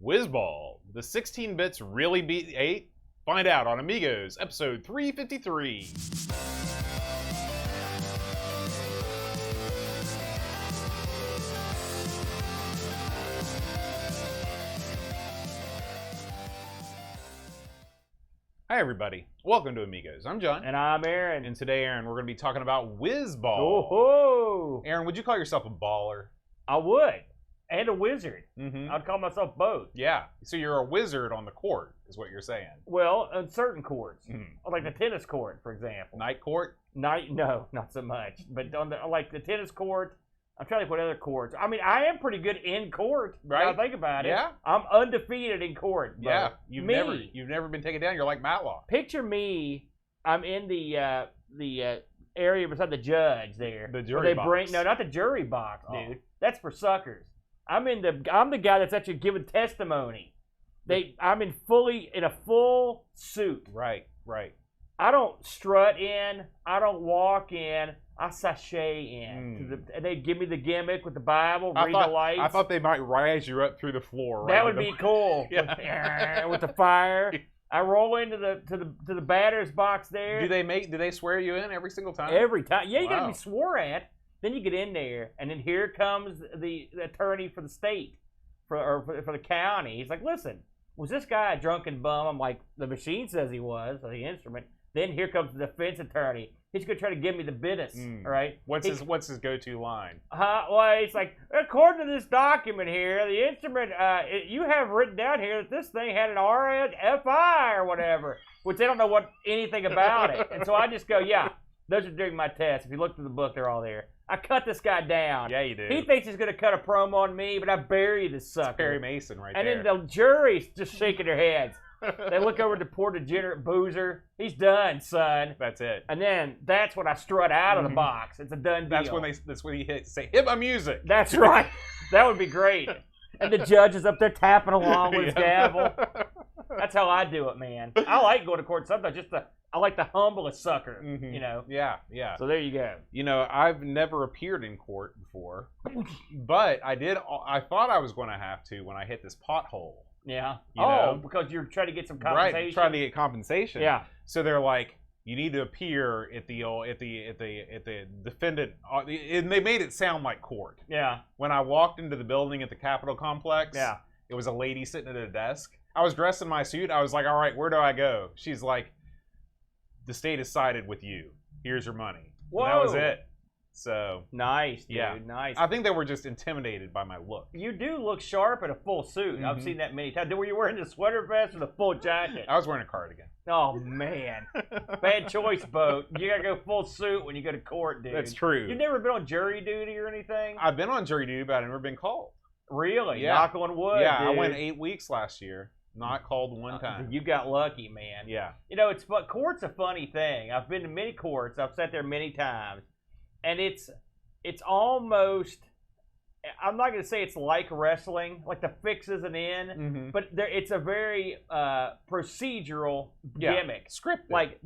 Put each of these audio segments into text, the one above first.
Wizball, the 16 bits really beat 8? Find out on Amigos, episode 353. Hi everybody, welcome to Amigos. I'm John. And I'm Aaron. And today, Aaron, we're going to be talking about Wizball. Oh-ho! Aaron, would you call yourself a baller? I would. And a wizard. Mm-hmm. I'd call myself both. Yeah, so you're a wizard on the court, is what you're saying. Well, on certain courts. Like the tennis court, for example. Night court? No, not so much. But on the tennis court, I'm trying to put other courts. I mean, I am pretty good in court. Right. Now think about it. Yeah. I'm undefeated in court. Yeah. You've never been taken down. You're like Matlock. Picture me. I'm in the area beside the judge there. The jury box. No, not the jury box, dude. That's for suckers. I'm the guy that's actually giving testimony. I'm in a full suit. Right. I don't strut in. I don't walk in. I sashay in. And they give me the gimmick with the Bible, read the lights. I thought they might rise you up through the floor. That would be cool. Yeah. With the fire. I roll into the batter's box there. Do they swear you in every single time? Every time. Yeah, you gotta be swore at. Then you get in there, and then here comes the attorney for the state, for the county. He's like, "Listen, was this guy a drunken bum?" I'm like, "The machine says he was, or the instrument." Then here comes the defense attorney. He's gonna try to give me the business. All right. What's his go-to line? Well, he's like, according to this document here, the instrument you have written down here that this thing had an RFI or whatever, which they don't know anything about it. And so I just go, yeah, those are during my test. If you look through the book, they're all there. I cut this guy down. Yeah, you do. He thinks he's gonna cut a promo on me, but I bury this sucker. It's Perry Mason there. And then the jury's just shaking their heads. They look over at the poor degenerate boozer. He's done, son. That's it. And then that's when I strut out of the box. It's a done deal. That's when you say, hit my music. That's right. That would be great. And the judge is up there tapping along with his gavel. That's how I do it, man. I like going to court sometimes. I like to humble a sucker, you know. Yeah. So there you go. You know, I've never appeared in court before, but I thought I was going to have to when I hit this pothole. Yeah. You know? Because you're trying to get some compensation. Right, trying to get compensation. Yeah. So they're like, you need to appear at the defendant, and they made it sound like court. Yeah. When I walked into the building at the Capitol complex, yeah, it was a lady sitting at a desk. I was dressed in my suit. I was like, all right, where do I go? She's like, the state has sided with you. Here's your money. Whoa. And that was it. So nice, dude. Yeah, nice. I think they were just intimidated by my look. You do look sharp in a full suit. I've seen that many times. Were you wearing the sweater vest or the full jacket? I was wearing a cardigan. Oh man, bad choice, Boat. You gotta go full suit when you go to court, dude. That's true. You've never been on jury duty or anything? I've been on jury duty, but I've never been called. Really? Yeah. Knock on wood. Yeah, dude. I went 8 weeks last year. Not called one time. You got lucky, man. Yeah. You know, court's a funny thing. I've been to many courts. I've sat there many times, and it's almost, I'm not going to say it's like wrestling, like the fix isn't in, but it's a very procedural gimmick. Scripted. Like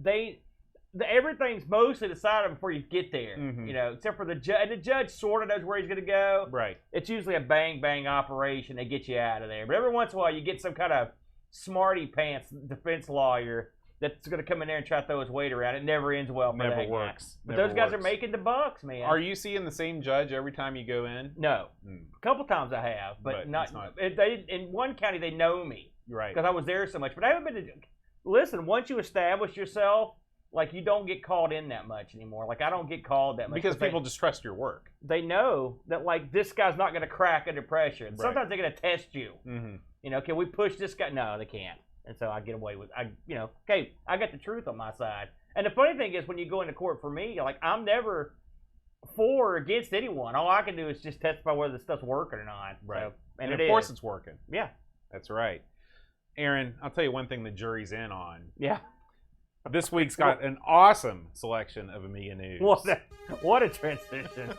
everything's mostly decided before you get there, you know, except for the judge. And the judge sort of knows where he's going to go. Right. It's usually a bang operation. They get you out of there. But every once in a while, you get some kind of smarty pants defense lawyer that's going to come in there and try to throw his weight around. It never ends well for Never that works. guy. But Never those guys works. are making the bucks, man. Are you seeing the same judge every time you go in? No. A couple times I have, but not. In one county, they know me. Right. Because I was there so much. But I haven't been to. Listen, once you establish yourself, like, you don't get called in that much anymore. Like, I don't get called that much. Because people just trust your work. They know that, like, this guy's not going to crack under pressure. And sometimes they're going to test you. You know, can we push this guy? No, they can't. And so I get away with, okay, I got the truth on my side. And the funny thing is, when you go into court for me, like, I'm never for or against anyone. All I can do is just testify whether the stuff's working or not. Right. So, and of course it's working. Yeah. That's right. Aaron, I'll tell you one thing the jury's in on. Yeah. This week's got an awesome selection of Amiga news. What a transition.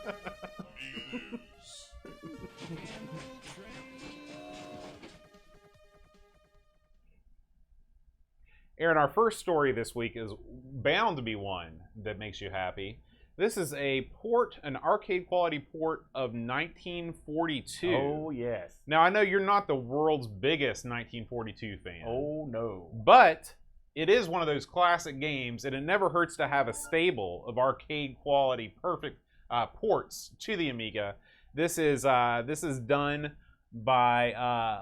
Aaron, our first story this week is bound to be one that makes you happy. This is a port, an arcade quality port of 1942. Oh, yes. Now, I know you're not the world's biggest 1942 fan. Oh, no. But it is one of those classic games, and it never hurts to have a stable of arcade quality, perfect ports to the Amiga. This is done by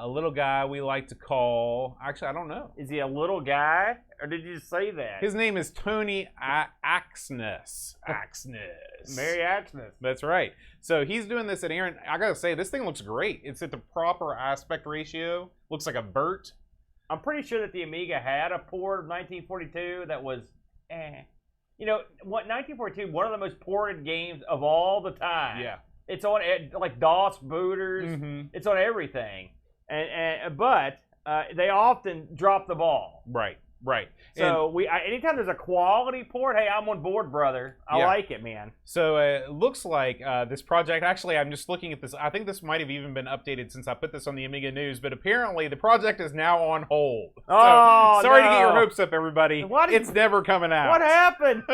a little guy we like to call. Actually, I don't know. Is he a little guy, or did you just say that? His name is Tony Axness. Mary Axness. That's right. So he's doing this at Aaron. I gotta say, this thing looks great. It's at the proper aspect ratio. Looks like a Burt. I'm pretty sure that the Amiga had a port of 1942 that was, You know, 1942, one of the most ported games of all the time. Yeah. It's on like DOS booters. Mm-hmm. It's on everything, but they often drop the ball. Right, right. So anytime there's a quality port, hey, I'm on board, brother. I like it, man. So it looks like this project. Actually, I'm just looking at this. I think this might have even been updated since I put this on the Amiga News. But apparently, the project is now on hold. Oh, so, sorry to get your hopes up, everybody. It's never coming out. What happened?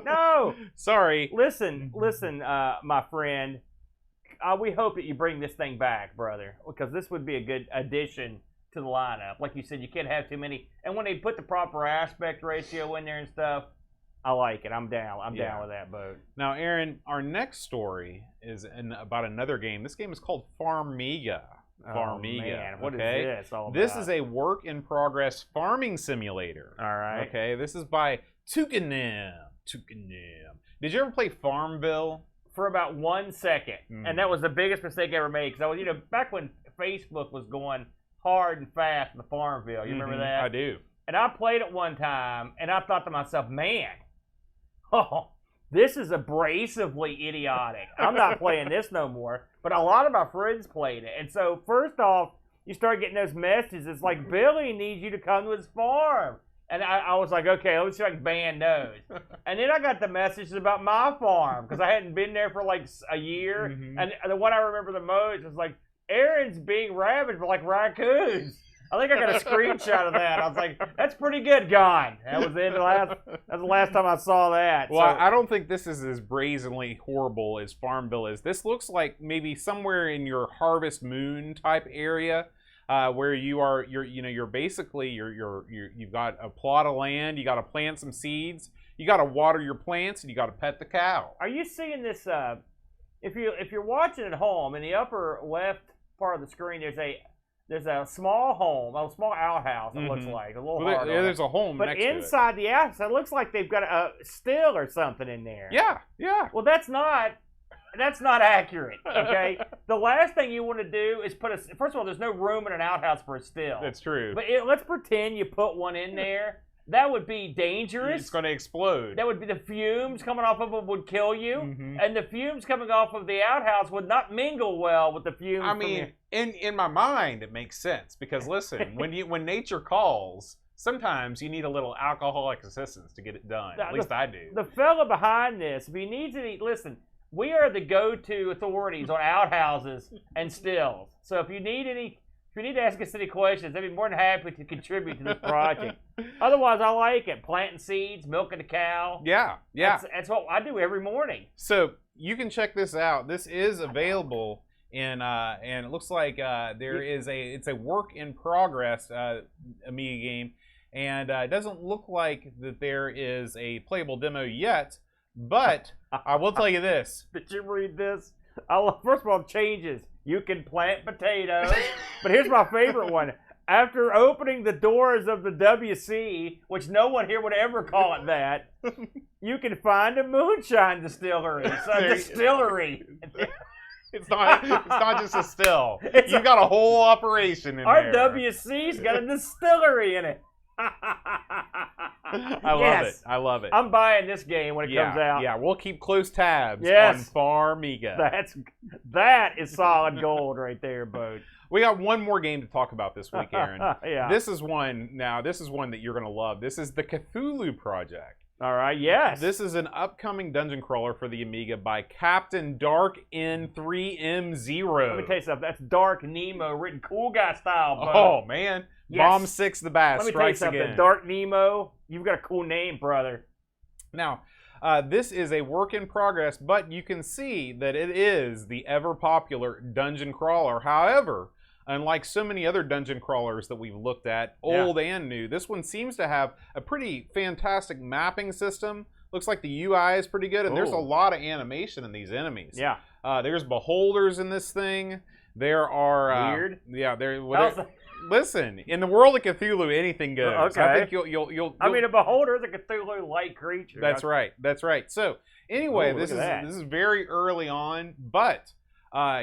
No. Sorry. Listen, my friend. We hope that you bring this thing back, brother, because this would be a good addition to the lineup. Like you said, you can't have too many. And when they put the proper aspect ratio in there and stuff, I like it. I'm down. I'm down with that boat. Now, Aaron, our next story is about another game. This game is called Farmiga. Farmiga. Man, what is this all about? This is a work-in-progress farming simulator. All right. Okay, this is by Tukanem. Did you ever play Farmville? For about 1 second, and that was the biggest mistake I ever made. Because I was, back when Facebook was going hard and fast in the Farmville. You remember that? I do. And I played it one time, and I thought to myself, man, this is abrasively idiotic. I'm not playing this no more. But a lot of my friends played it. And so, first off, you start getting those messages. It's like, Billy needs you to come to his farm. And I was like, okay, let me see if I can ban those. And then I got the messages about my farm, because I hadn't been there for like a year. And the one I remember the most was like, Aaron's being ravaged by like raccoons. I think I got a screenshot of that. I was like, that's pretty good, gone. That was the last time I saw that. Well, so, I don't think this is as brazenly horrible as Farmville is. This looks like maybe somewhere in your Harvest Moon type area. Where you're basically you've got a plot of land, you got to plant some seeds, you got to water your plants, and you got to pet the cow. Are you seeing this? If you're watching at home, in the upper left part of the screen, there's a small home, a small outhouse. It looks like a little. Well, there's a home, but next to it. Inside the outhouse, it looks like they've got a still or something in there. Yeah. Well, that's not accurate, okay? The last thing you want to do is first of all, there's no room in an outhouse for a still. That's true. But let's pretend you put one in there. That would be dangerous. It's going to explode. That would be the fumes coming off of it would kill you. And the fumes coming off of the outhouse would not mingle well with the fumes. I mean, in my mind, it makes sense. Because listen, when nature calls, sometimes you need a little alcoholic assistance to get it done. At least I do. The fella behind this, if he needs to listen, we are the go-to authorities on outhouses and stills. So if you need to ask us any questions, I'd be more than happy to contribute to this project. Otherwise, I like it. Planting seeds, milking the cow. Yeah. That's what I do every morning. So you can check this out. This is available and it looks like it's a work in progress Amiga game, and it doesn't look like that there is a playable demo yet. But I will tell you this. Did you read this? First of all, changes. You can plant potatoes. But here's my favorite one. After opening the doors of the WC, which no one here would ever call it that, you can find a moonshine distillery. Distillery. It's not just a still. You've got a whole operation in there. Our WC's got a distillery in it. I love it. I'm buying this game when it comes out. Yeah, we'll keep close tabs on Farmiga. That is solid gold right there, Boat. We got one more game to talk about this week, Aaron. Yeah. This is one that you're going to love. This is the Cthulhu Project. All right, yes. This is an upcoming dungeon crawler for the Amiga by Captain Dark N3M0. Let me tell you something. That's Dark Nemo written cool guy style, Boat. Oh, man. Yes. Bomb 6 the Bass strikes again. Dark Nemo, you've got a cool name, brother. Now, This is a work in progress, but you can see that it is the ever popular dungeon crawler. However, unlike so many other dungeon crawlers that we've looked at, old and new, this one seems to have a pretty fantastic mapping system. Looks like the UI is pretty good, and there's a lot of animation in these enemies. Yeah. There's beholders in this thing. There are weird. Yeah. Listen, in the world of Cthulhu, anything goes. Okay. I think you'll I mean, a beholder is a Cthulhu-like creature. That's right. That's right. So anyway, Ooh, this is very early on, but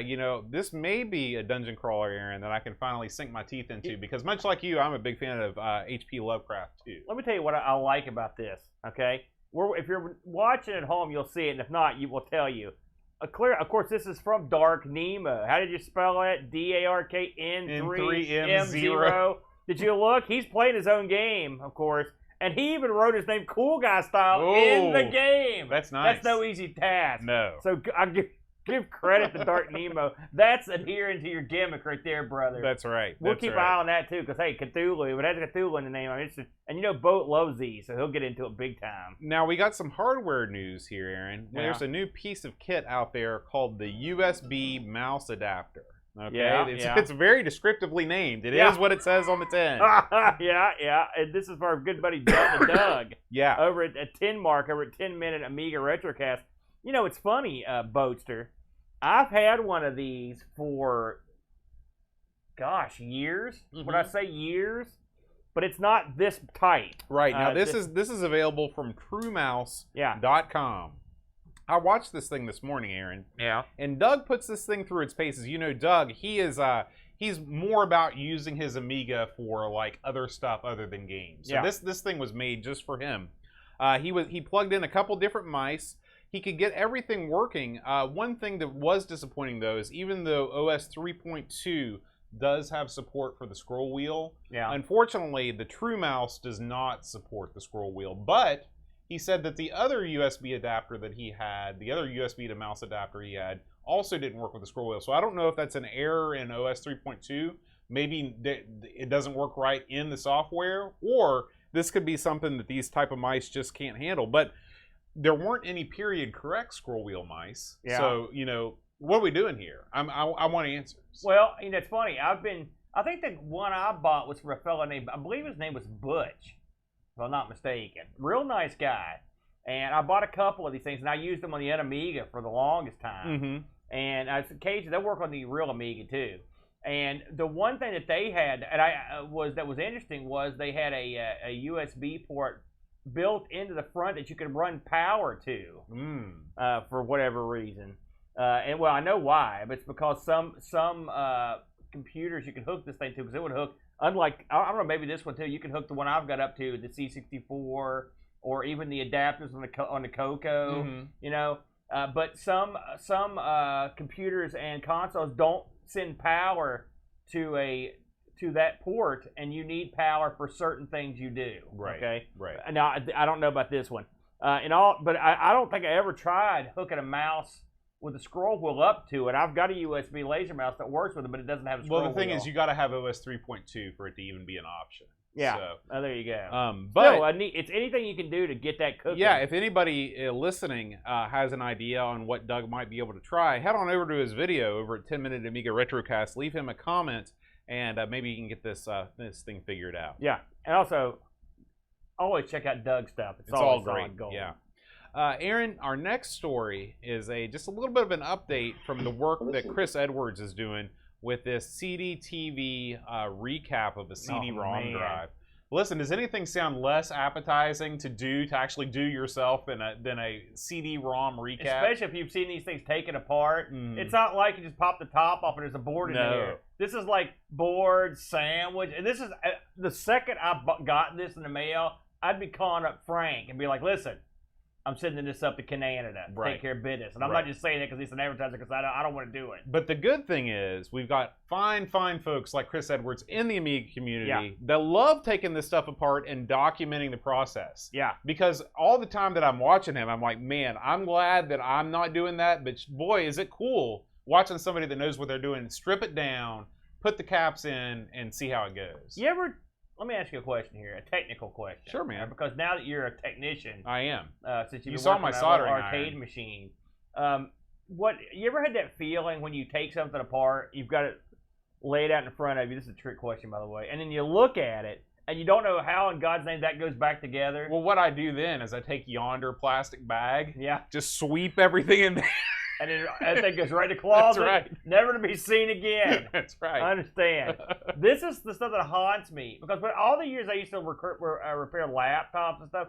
you know, this may be a dungeon crawler, Aaron, that I can finally sink my teeth into because much like you, I'm a big fan of H.P. Lovecraft too. Let me tell you what I like about this. Okay, if you're watching at home, you'll see it, and if not, you will tell you. Of course, this is from Dark Nemo. How did you spell it? DARKN3M0. Did you look? He's playing his own game, of course, and he even wrote his name Cool Guy style in the game. That's nice. That's no easy task. No. So I give credit to Dark Nemo. That's adhering to your gimmick right there, brother. That's right. We'll keep an eye on that too, because hey, Cthulhu, it has Cthulhu in the name. I mean, and you know, Boat loves these, so he'll get into it big time. Now we got some hardware news here, Aaron. Yeah. There's a new piece of kit out there called the USB mouse adapter. Okay, it's very descriptively named. It is what it says on the tin. yeah. And this is for our good buddy Doug. Yeah. Over at 10 Minute Amiga Retrocast. You know, it's funny, Boatster. I've had one of these for, gosh, years. Would I say years? But it's not this tight. Right. Now, this is available from TrueMouse.com. I watched this thing this morning, Aaron. Yeah. And Doug puts this thing through its paces. You know, Doug, he's more about using his Amiga for, like, other stuff other than games. So this thing was made just for him. He plugged in a couple different mice. He could get everything working. One thing that was disappointing, though, is even though OS 3.2 does have support for the scroll wheel, unfortunately, the True Mouse does not support the scroll wheel. But he said that the other USB adapter that he had, the other USB to mouse adapter he had, also didn't work with the scroll wheel. So I don't know if that's an error in OS 3.2. Maybe it doesn't work right in the software, or this could be something that these type of mice just can't handle. But there weren't any period correct scroll wheel mice. Yeah. So, you know, what are we doing here? I want answers. Well, you know, it's funny. I think the one I bought was for a fellow named, I believe his name was Butch, if I'm not mistaken. Real nice guy. And I bought a couple of these things, and I used them on the Amiga for the longest time. And occasionally they work on the real Amiga too. And the one thing that they had, and that was interesting, was they had a USB port built into the front that you could run power to for whatever reason. And well, I know why, but it's because some computers you can hook this thing to, because it would hook, unlike, I don't know, maybe this one too, you can hook the one I've got up to, the C64, or even the adapters on the Coco, you know. But some computers and consoles don't send power to that port, and you need power for certain things you do. Right. Okay. Right. Now I don't know about this one. But I don't think I ever tried hooking a mouse with a scroll wheel up to it. I've got a USB laser mouse that works with it, but it doesn't have a scroll wheel. Well, the thing is, you got to have OS 3.2 for it to even be an option. Yeah. So, there you go. But still, it's anything you can do to get that cooking. Yeah. If anybody listening has an idea on what Doug might be able to try, head on over to his video over at 10 Minute Amiga Retrocast. Leave him a comment, and maybe you can get this thing figured out. Yeah. And also, always check out Doug's stuff. It's all great. Gold. Yeah. Aaron, our next story is just a little bit of an update from the work that Chris Edwards is doing with this CD-TV recap of a CD-ROM drive. Listen, does anything sound less appetizing to actually do yourself than a CD-ROM recap? Especially if you've seen these things taken apart. It's not like you just pop the top off and there's a board in there. This is like board, sandwich. And this is, the second I got this in the mail, I'd be calling up Frank and be like, listen, I'm sending this up to Canada to take care of business. And I'm not just saying that because he's an advertiser, because I don't want to do it. But the good thing is we've got fine folks like Chris Edwards in the Amiga community that love taking this stuff apart and documenting the process. Yeah. Because all the time that I'm watching him, I'm like, man, I'm glad that I'm not doing that. But boy, is it cool watching somebody that knows what they're doing, strip it down, put the caps in, and see how it goes. You ever, let me ask you a question here, a technical question. Sure, man. Because now that you're a technician, I am. Since you saw my soldering arcade iron. machine, what you ever had that feeling when you take something apart, you've got it laid out in front of you? This is a trick question, by the way, and then you look at it and you don't know how in God's name that goes back together. Well, what I do then is I take yonder plastic bag, Yeah. just sweep everything in there. And then everything goes right to closet, That's right. never to be seen again. That's right. I understand. This is the stuff that haunts me because for all the years I used to repair laptops and stuff,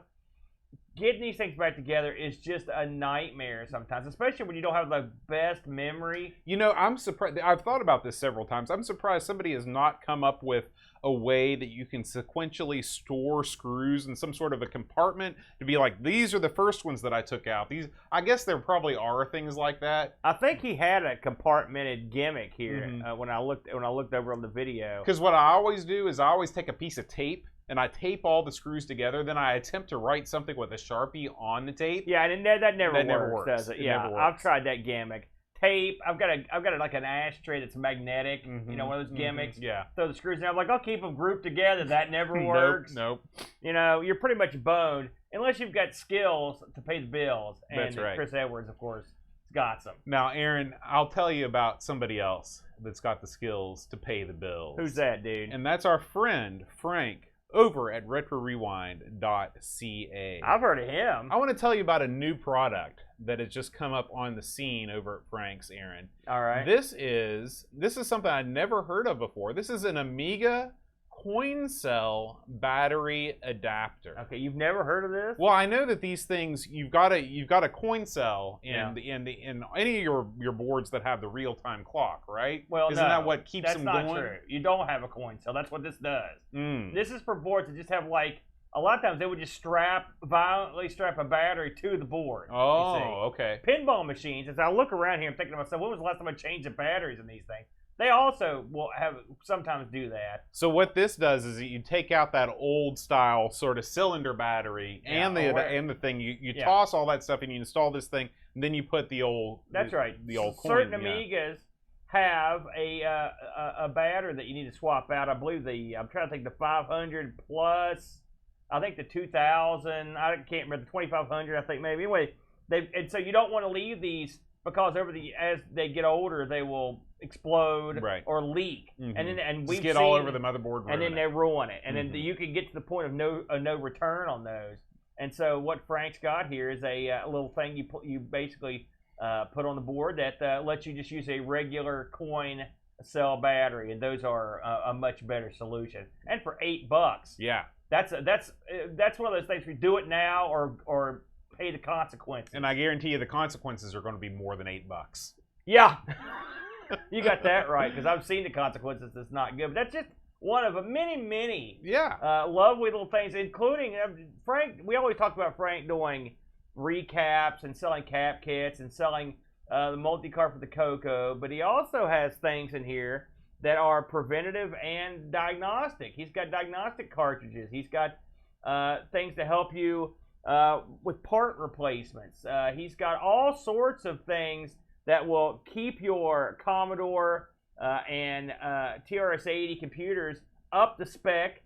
getting these things back together is just a nightmare sometimes, especially when you don't have the best memory. You know, I'm surprised. I've thought about this several times. I'm surprised somebody has not come up with a way that you can sequentially store screws in some sort of a compartment to be like, these are the first ones that I took out. These, I guess there probably are things like that. I think he had a compartmented gimmick here when I looked over on the video. Because what I always do is I always take a piece of tape and I tape all the screws together. Then I attempt to write something with a Sharpie on the tape. Yeah, and that never works, does it? It Yeah, never works. I've tried that gimmick. Tape. I've got like an ashtray that's magnetic. You know, one of those gimmicks. Yeah. Throw the screws in. I'm like, I'll keep them grouped together. That never works. Nope. You know, you're pretty much boned unless you've got skills to pay the bills. And That's right. Chris Edwards, of course, got some. Now, Aaron, I'll tell you about somebody else that's got the skills to pay the bills. Who's that, dude? And that's our friend Frank over at RetroRewind.ca. I've heard of him. I want to tell you about a new product that has just come up on the scene over at Frank's, Aaron. All right. This is something I'd never heard of before. This is an Amiga coin cell battery adapter. Okay, you've never heard of this? Well, I know that these things you've got a coin cell in any of your boards that have the real time clock, right? Well, isn't that what keeps them going? That's not true. You don't have a coin cell. That's what this does. This is for boards that just have like a lot of times they would just violently strap a battery to the board. Oh, okay. Pinball machines. As I look around here, I'm thinking to myself, when was the last time I changed the batteries in these things? They also will sometimes do that. So what this does is you take out that old style sort of cylinder battery and the thing. You toss all that stuff and you install this thing, and then you put the old. That's right. The old coin. Certain Amigas have a battery that you need to swap out. I believe I'm trying to think the 500 plus. I think the 2000. I can't remember the 2500. I think maybe anyway. And so you don't want to leave these because as they get older, they will explode or leak, and we get all over the motherboard, and then they ruin it, and then you can get to the point of no return on those. And so what Frank's got here is a little thing you basically put on the board that lets you just use a regular coin cell battery, and those are a much better solution. And for $8, that's one of those things. We do it now or pay the consequences. And I guarantee you the consequences are going to be more than $8. Yeah. You got that right, because I've seen the consequences. It's not good. But that's just one of many lovely little things, including Frank. We always talk about Frank doing recaps and selling cap kits and selling the multi-card for the Coco, but he also has things in here that are preventative and diagnostic. He's got diagnostic cartridges. He's got things to help you with part replacements. He's got all sorts of things that will keep your Commodore and TRS-80 computers up to spec.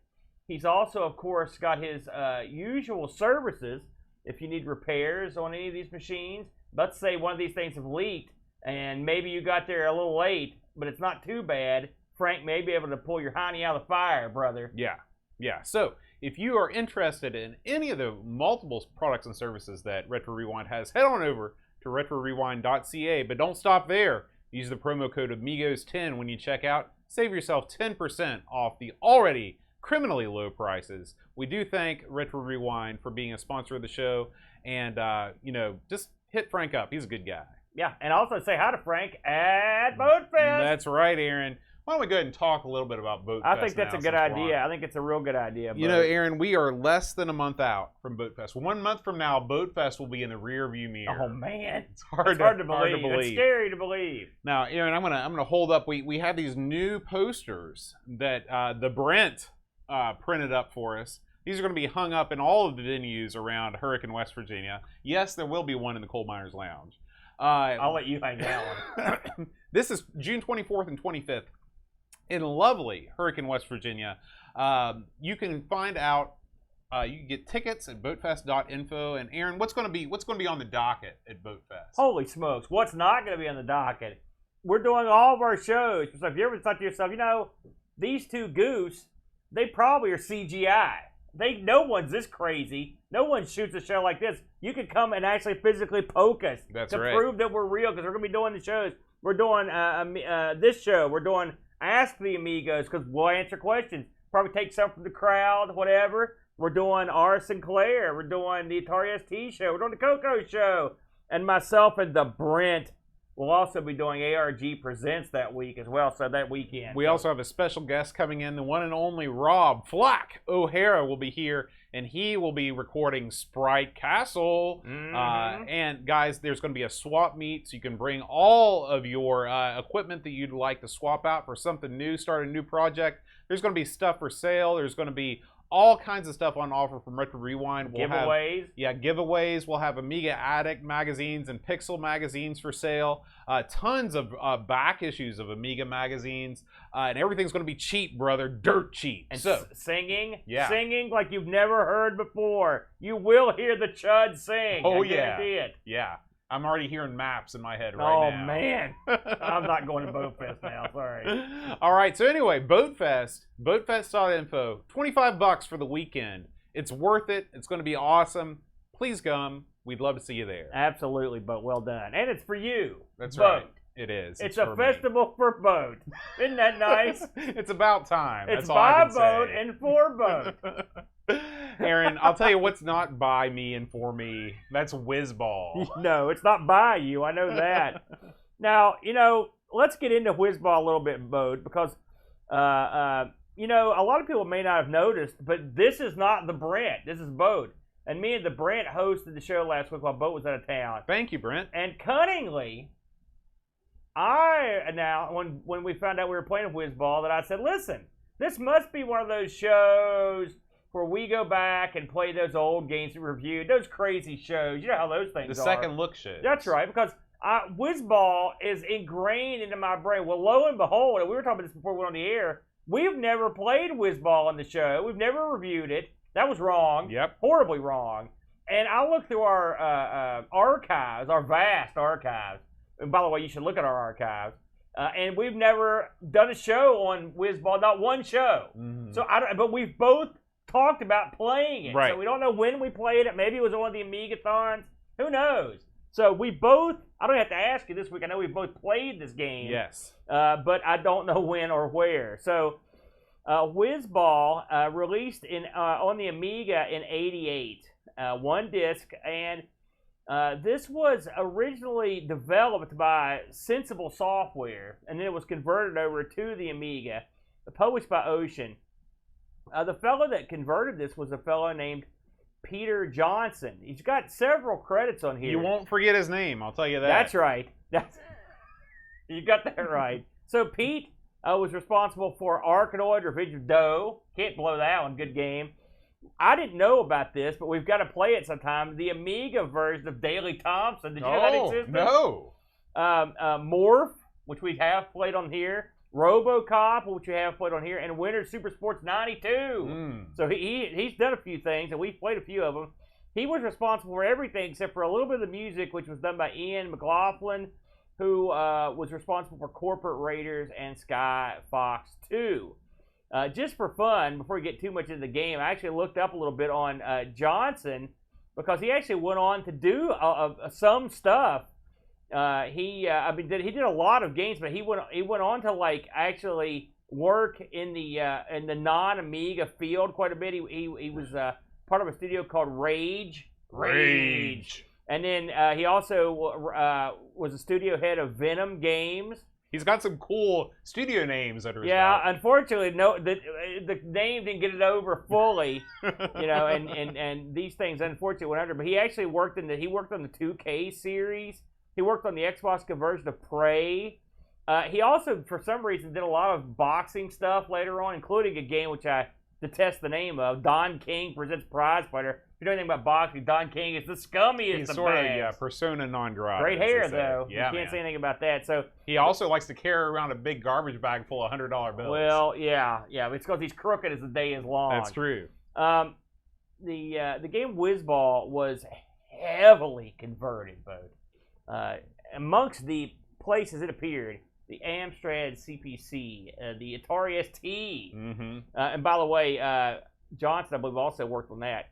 He's also, of course, got his usual services if you need repairs on any of these machines. Let's say one of these things have leaked, and maybe you got there a little late, but it's not too bad. Frank may be able to pull your honey out of the fire, brother. Yeah. So if you are interested in any of the multiple products and services that Retro Rewind has, head on over to RetroRewind.ca, but don't stop there. Use the promo code Amigos10 when you check out. Save yourself 10% off the already criminally low prices. We do thank Retro Rewind for being a sponsor of the show, and just hit Frank up. He's a good guy. Yeah, and also say hi to Frank at Boatfest. That's right, Aaron. Why don't we go ahead and talk a little bit about Boatfest? I think that's a good idea. I think it's a real good idea. You know, Aaron, we are less than a month out from Boatfest. 1 month from now, Boatfest will be in the rearview mirror. Oh man, it's hard to believe. It's scary to believe. Now, Aaron, I'm gonna hold up. We have these new posters that the Brent printed up for us. These are going to be hung up in all of the venues around Hurricane, West Virginia. Yes, there will be one in the Coal Miners Lounge. I'll let you hang that one. This is June 24th and 25th. in lovely Hurricane, West Virginia. You can find out. You can get tickets at boatfest.info. And Aaron, what's going to be on the docket at Boatfest? Holy smokes! What's not going to be on the docket? We're doing all of our shows. So if you ever thought to yourself, these two goose, they probably are CGI. No one's this crazy. No one shoots a show like this. You can come and actually physically poke us to prove that we're real, because we're going to be doing the shows. We're doing this show. We're doing Ask the Amigos, because we'll answer questions. Probably take some from the crowd, whatever. We're doing R. Sinclair. We're doing the Atari ST show. We're doing the Coco show. And myself and the Brent will also be doing ARG Presents that week as well, so that weekend. We also have a special guest coming in. The one and only Rob Flack O'Hara will be here, and he will be recording Sprite Castle. And guys, there's going to be a swap meet, so you can bring all of your equipment that you'd like to swap out for something new, start a new project. There's going to be stuff for sale. There's going to be all kinds of stuff on offer from Retro Rewind. Giveaways. Giveaways. We'll have Amiga Addict magazines and Pixel magazines for sale. Tons of back issues of Amiga magazines. And everything's going to be cheap, brother. Dirt cheap. And so singing? Yeah. Singing like you've never heard before. You will hear the Chud sing. Oh, I guarantee it. Yeah. I'm already hearing maps in my head right now. Oh, man. I'm not going to Boatfest now. Sorry. All right. So anyway, Boatfest, boatfest.info, $25 for the weekend. It's worth it. It's going to be awesome. Please come. We'd love to see you there. Absolutely, Boat. Well done. And it's for you. That's Boat. right. It is. It's a festival for boat. Isn't that nice? It's about time. It's That's all I by can boat say. and for boat. Aaron, I'll tell you what's not by me and for me. That's Wizball. No, it's not by you. I know that. Now, let's get into Wizball a little bit, Boat, because, a lot of people may not have noticed, but this is not the Brent. This is Boat. And me and the Brent hosted the show last week while Boat was out of town. Thank you, Brent. And cunningly, when we found out we were playing Wizball, that I said, listen, this must be one of those shows where we go back and play those old games we reviewed, those crazy shows. You know how those things are. The second look shows. That's right, because Wizball is ingrained into my brain. Well, lo and behold, and we were talking about this before we went on the air, we've never played Wizball on the show. We've never reviewed it. That was wrong. Yep. Horribly wrong. And I looked through our archives, our vast archives. And by the way, you should look at our archives. And we've never done a show on Wizball, not one show. Mm-hmm. But we've both talked about playing it. Right. So we don't know when we played it. Maybe it was on one of the Amigathons. Who knows? So we both, I don't have to ask you this week. I know we both played this game. Yes. But I don't know when or where. So Wizball released on the Amiga in '88, one disc, and this was originally developed by Sensible Software, and then it was converted over to the Amiga, published by Ocean. The fellow that converted this was a fellow named Peter Johnson. He's got several credits on here. You won't forget his name, I'll tell you that. That's right. You got that right. So Pete was responsible for Arkanoid, Revenge of Doe. Can't blow that one. Good game. I didn't know about this, but we've got to play it sometime. The Amiga version of Daily Thomson. Did you know that existed? No. Morph, which we have played on here. RoboCop, which we have played on here. And Winter Super Sports 92. So he's done a few things, and we've played a few of them. He was responsible for everything except for a little bit of the music, which was done by Ian McLaughlin, who was responsible for Corporate Raiders and Sky Fox 2. Just for fun, before we get too much into the game, I actually looked up a little bit on Johnson, because he actually went on to do some stuff. He did a lot of games, but he went on to actually work in the non-Amiga field quite a bit. He was part of a studio called Rage. And then he also was a studio head of Venom Games. He's got some cool studio names under his belt. belt. Unfortunately, the name didn't get it over fully, and these things unfortunately went under. But he actually worked on the 2K series. He worked on the Xbox conversion of Prey. He also, for some reason, did a lot of boxing stuff later on, including a game which I detest the name of, Don King Presents Prize Fighter. you know anything about boxing, Don King is the scummiest He's of sort of, bags. persona non grata. Great hair, though. Yeah, you can't say anything about that. So he also likes to carry around a big garbage bag full of $100 bills. Well, yeah. It's because he's crooked as the day is long. That's true. The game Wizball was heavily converted, both. Amongst the places it appeared, the Amstrad CPC, the Atari ST, and by the way, Johnson, I believe, also worked on that.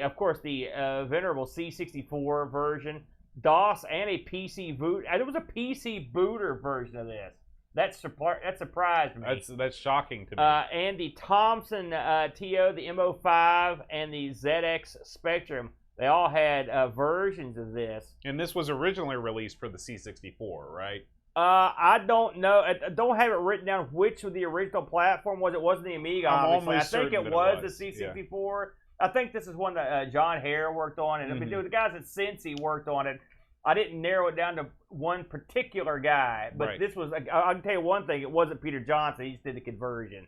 Of course, the venerable C64 version, DOS, and a PC boot. There was a PC booter version of this. That surprised me. That's shocking to me. And the Thomson TO, the MO5, and the ZX Spectrum. They all had versions of this. And this was originally released for the C64, right? I don't know. I don't have it written down which of the original platform was. It wasn't the Amiga, obviously. I think it was the C64. Yeah. I think this is one that John Hare worked on. And I mean, the guys at Cincy worked on it. I didn't narrow it down to one particular guy. But this was, I can tell you one thing. It wasn't Peter Johnson. He just did the conversion.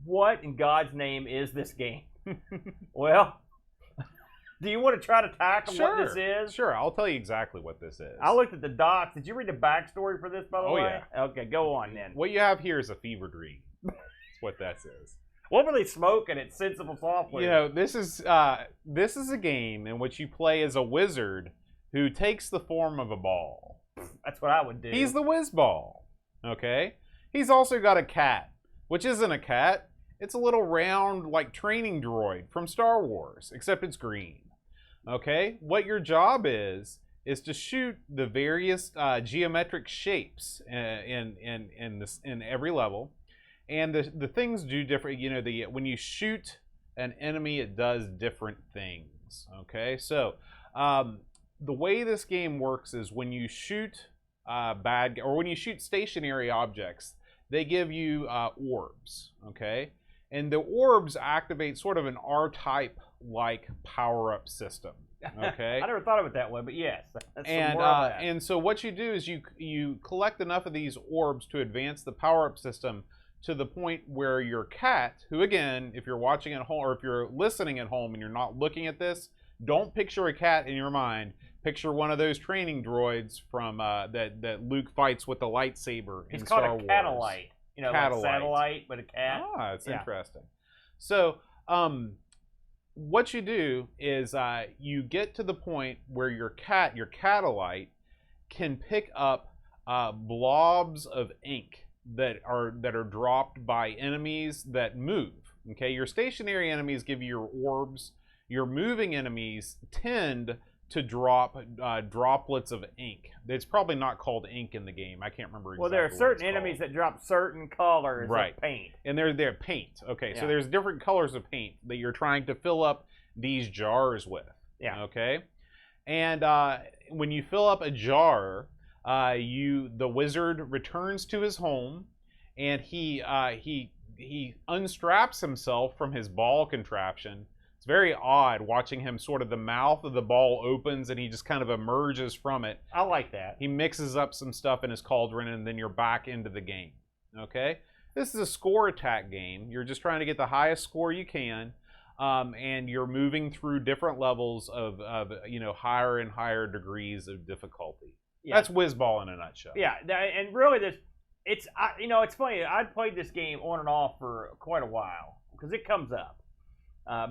What in God's name is this game? Well... Do you want to try to tackle what this is? Sure, I'll tell you exactly what this is. I looked at the docs. Did you read the backstory for this, by the way? Yeah. Okay, go on then. What you have here is a fever dream. That's what that is. What were they smoking at Sensible Software? This is a game in which you play as a wizard who takes the form of a ball. That's what I would do. He's the Wizball. Okay? He's also got a cat, which isn't a cat. It's a little round, like, training droid from Star Wars, except it's green. Okay, what your job is to shoot the various geometric shapes in every level, and the things do different. When you shoot an enemy, it does different things. Okay, so the way this game works is when you shoot when you shoot stationary objects, they give you orbs. Okay. And the orbs activate sort of an R-type like power-up system. Okay. I never thought of it that way, but yes. And so what you do is you collect enough of these orbs to advance the power-up system to the point where your cat, who again, if you're watching at home or if you're listening at home and you're not looking at this, don't picture a cat in your mind. Picture one of those training droids from that Luke fights with the lightsaber in Star Wars. It's called a catalyte. Like satellite, but a cat. It's interesting. So, what you do is you get to the point where your catalyte, can pick up blobs of ink that are dropped by enemies that move. Okay, your stationary enemies give you your orbs. Your moving enemies tend to drop droplets of ink. It's probably not called ink in the game. I can't remember exactly. Well, there are certain enemies that drop certain colors of paint. And they're paint. Okay, so there's different colors of paint that you're trying to fill up these jars with. Yeah. Okay, and when you fill up a jar, the wizard returns to his home, and he unstraps himself from his ball contraption. It's very odd watching him sort of the mouth of the ball opens and he just kind of emerges from it. I like that. He mixes up some stuff in his cauldron and then you're back into the game. Okay? This is a score attack game. You're just trying to get the highest score you can, and you're moving through different levels of higher and higher degrees of difficulty. Yeah. That's Wizball in a nutshell. Yeah, and really it's funny. I'd played this game on and off for quite a while because it comes up.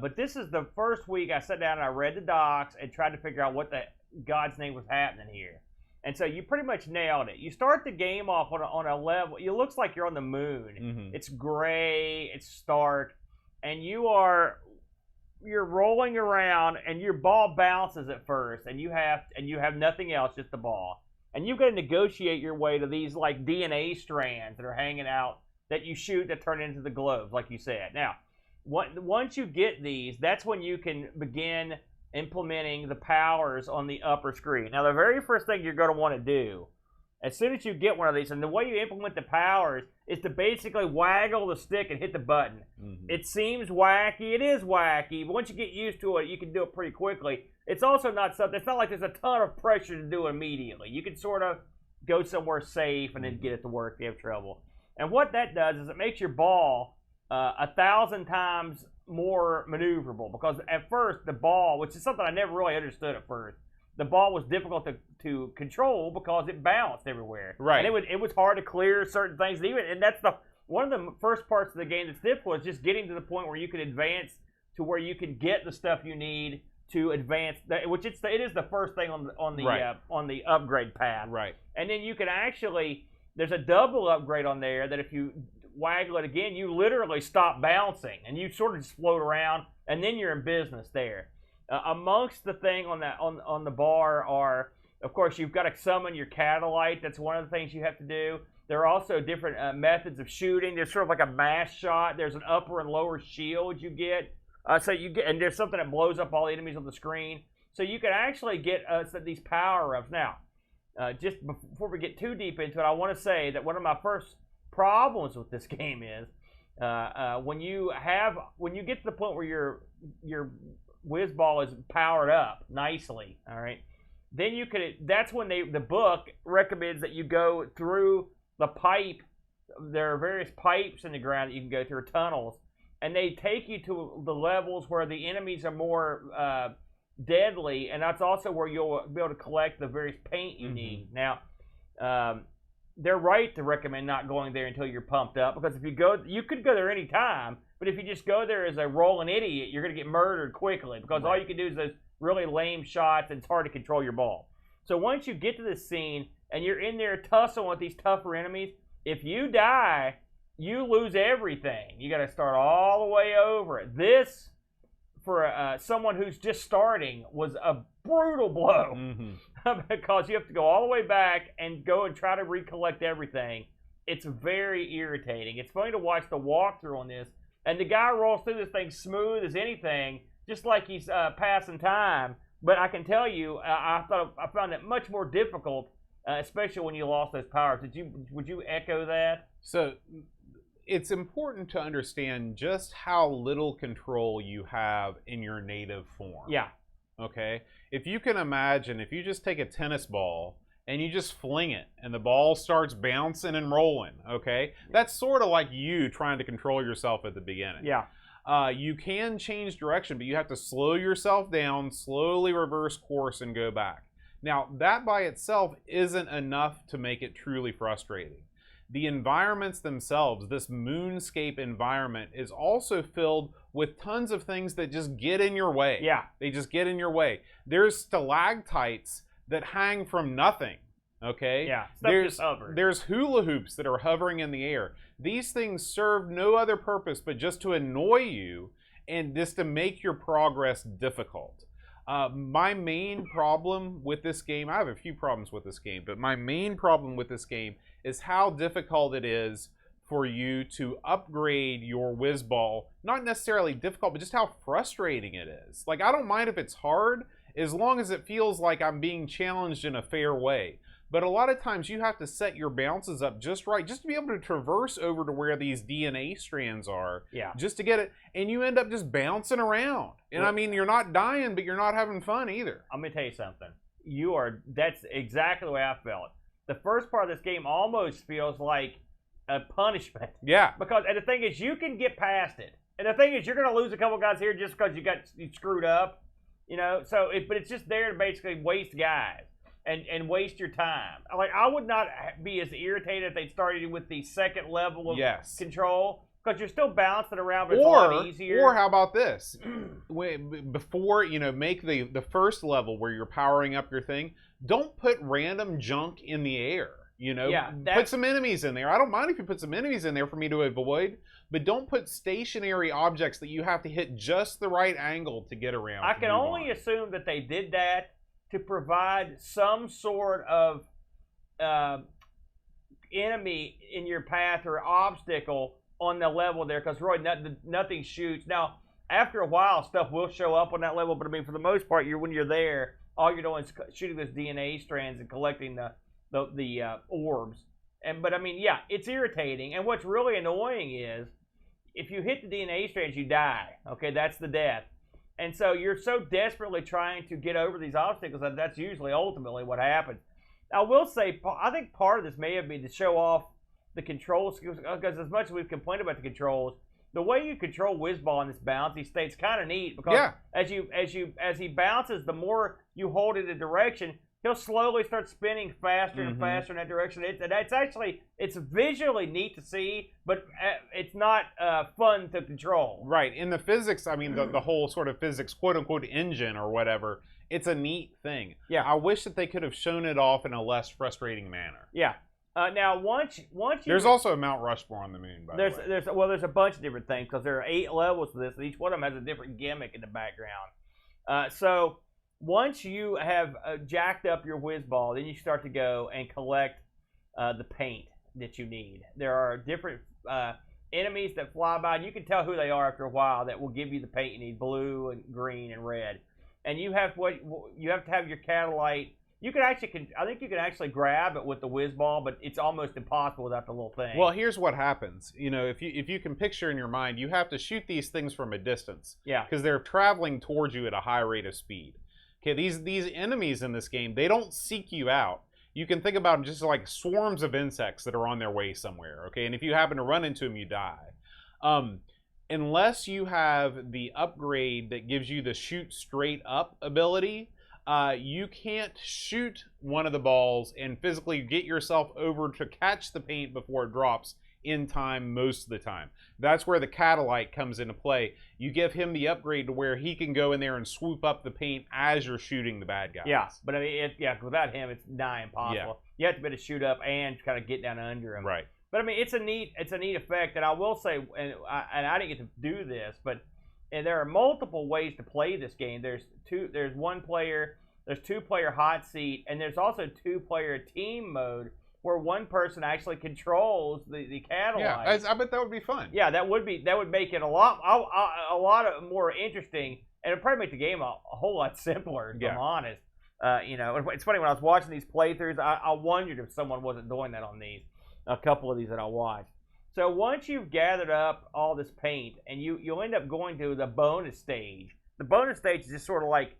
But this is the first week I sat down and I read the docs and tried to figure out what the God's name was happening here. And so you pretty much nailed it. You start the game off on a level. It looks like you're on the moon. Mm-hmm. It's gray. It's stark, and you're rolling around, and your ball bounces at first, and you have nothing else, just the ball. And you've got to negotiate your way to these like DNA strands that are hanging out that you shoot that turn into the globes, like you said. Now, once you get these, that's when you can begin implementing the powers on the upper screen. Now, the very first thing you're going to want to do, as soon as you get one of these, and the way you implement the powers is to basically waggle the stick and hit the button. Mm-hmm. It seems wacky. It is wacky, but once you get used to it, you can do it pretty quickly. It's also not something, it's not like there's a ton of pressure to do immediately. You can sort of go somewhere safe and then get it to work if you have trouble. And what that does is it makes your ball 1,000 times more maneuverable, because at first the ball, which is something I never really understood at first, the ball was difficult to control because it bounced everywhere. Right. And it was hard to clear certain things. And that's one of the first parts of the game that's difficult is just getting to the point where you can advance to where you can get the stuff you need to advance, which it is the first thing on the upgrade path. Right. And then you can actually, there's a double upgrade on there that if you waggle it again, you literally stop bouncing and you sort of just float around, and then you're in business there. Amongst the thing on the bar are, of course, you've got to summon your catalyte. That's one of the things you have to do. There are also different methods of shooting. There's sort of like a mass shot. There's an upper and lower shield you get. And there's something that blows up all the enemies on the screen. So you can actually get these power-ups. Now, just before we get too deep into it, I want to say that one of my first problems with this game is when you get to the point where your Wizball is powered up nicely, all right, then that's when the book recommends that you go through the pipe. There are various pipes in the ground that you can go through, tunnels, and they take you to the levels where the enemies are more deadly, and that's also where you'll be able to collect the various paint you need. Now, they're right to recommend not going there until you're pumped up, because if you go, you could go there any time, but if you just go there as a rolling idiot, you're going to get murdered quickly, because all you can do is those really lame shots, and it's hard to control your ball. So once you get to this scene, and you're in there tussling with these tougher enemies, if you die, you lose everything. You got to start all the way over it. This, for someone who's just starting, was a brutal blow. Because you have to go all the way back and go and try to recollect everything. It's very irritating. It's funny to watch the walkthrough on this, and the guy rolls through this thing smooth as anything, just like he's passing time. But I can tell you, I found it much more difficult, especially when you lost those powers. Would you echo that? So it's important to understand just how little control you have in your native form. Yeah. Okay? If you can imagine, if you just take a tennis ball and you just fling it and the ball starts bouncing and rolling, okay? That's sort of like you trying to control yourself at the beginning. Yeah. You can change direction, but you have to slow yourself down, slowly reverse course, and go back. Now, that by itself isn't enough to make it truly frustrating. The environments themselves, this moonscape environment, is also filled with tons of things that just get in your way. Yeah. They just get in your way. There's stalactites that hang from nothing, okay? Yeah, there's hula hoops that are hovering in the air. These things serve no other purpose but just to annoy you and just to make your progress difficult. My main problem with this game, I have a few problems with this game, but my main problem with this game is how difficult it is for you to upgrade your Wizball. Not necessarily difficult, but just how frustrating it is. Like, I don't mind if it's hard, as long as it feels like I'm being challenged in a fair way. But a lot of times you have to set your bounces up just right, just to be able to traverse over to where these DNA strands are, just to get it, and you end up just bouncing around. And I mean, you're not dying, but you're not having fun either. I'm going to tell you something. That's exactly the way I felt. The first part of this game almost feels like a punishment. Yeah. And the thing is, you can get past it. And the thing is, you're going to lose a couple guys here just because you screwed up, you know. But it's just there to basically waste guys and waste your time. Like, I would not be as irritated if they started with the second level of control, because you're still bouncing around, but it's a lot easier. Or how about this? Before, make the first level where you're powering up your thing, don't put random junk in the air. Put some enemies in there. I don't mind if you put some enemies in there for me to avoid, but don't put stationary objects that you have to hit just the right angle to get around. I can only assume that they did that to provide some sort of enemy in your path or obstacle on the level there, because really nothing shoots. Now, after a while, stuff will show up on that level, but I mean, for the most part, when you're there, all you're doing is shooting those DNA strands and collecting the orbs. But I mean, yeah, it's irritating. And what's really annoying is if you hit the DNA strands, you die. Okay, that's the death. And so you're so desperately trying to get over these obstacles that that's usually ultimately what happens. I will say, I think part of this may have been to show off the control skills, because as much as we've complained about the controls, the way you control Wizball in this bouncy state's kind of neat because as he bounces, the more you hold it in a direction, he'll slowly start spinning faster and faster in that direction. It's visually neat to see, but it's not fun to control. Right. In the physics, I mean, the whole sort of physics, quote unquote, engine or whatever, it's a neat thing. Yeah. I wish that they could have shown it off in a less frustrating manner. Yeah. Now, once you... There's also a Mount Rushmore on the moon, by the way. There's a bunch of different things because there are 8 levels to this, and each one of them has a different gimmick in the background. So once you have jacked up your Wizball, then you start to go and collect the paint that you need. There are different enemies that fly by, and you can tell who they are after a while that will give you the paint you need, blue and green and red. And you have to have your catalyte. I think you can actually grab it with the Wizball, but it's almost impossible without the little thing. Well, here's what happens. You know, if you can picture in your mind, you have to shoot these things from a distance. Yeah. Because they're traveling towards you at a high rate of speed. Okay, these enemies in this game, they don't seek you out. You can think about them just like swarms of insects that are on their way somewhere. Okay, and if you happen to run into them, you die. Unless you have the upgrade that gives you the shoot straight up ability, you can't shoot one of the balls and physically get yourself over to catch the paint before it drops in time most of the time. That's where the catalyte comes into play. You give him the upgrade to where he can go in there and swoop up the paint as you're shooting the bad guys. Yeah, but I mean, without him, it's nigh impossible. Yeah. You have to be able to shoot up and kind of get down under him. Right. But I mean, it's a neat effect, and I will say, and I didn't get to do this, but there are multiple ways to play this game. There's 2-player hot seat, and there's also 2-player team mode where one person actually controls the catalyte. Yeah, I bet that would be fun. Yeah, that would make it a lot more interesting, and it'd probably make the game a whole lot simpler. If I'm honest. It's funny when I was watching these playthroughs, I wondered if someone wasn't doing that on these. A couple of these that I watched. So once you've gathered up all this paint, and you'll end up going to the bonus stage. The bonus stage is just sort of like,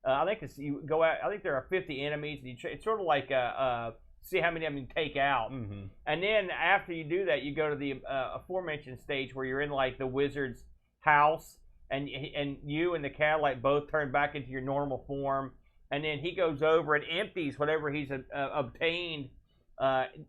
I think there are 50 enemies, and it's sort of like see how many of them you can take out. Mm-hmm. And then after you do that, you go to the aforementioned stage where you're in like the wizard's house, and you and the Catalyte both turn back into your normal form, and then he goes over and empties whatever he's obtained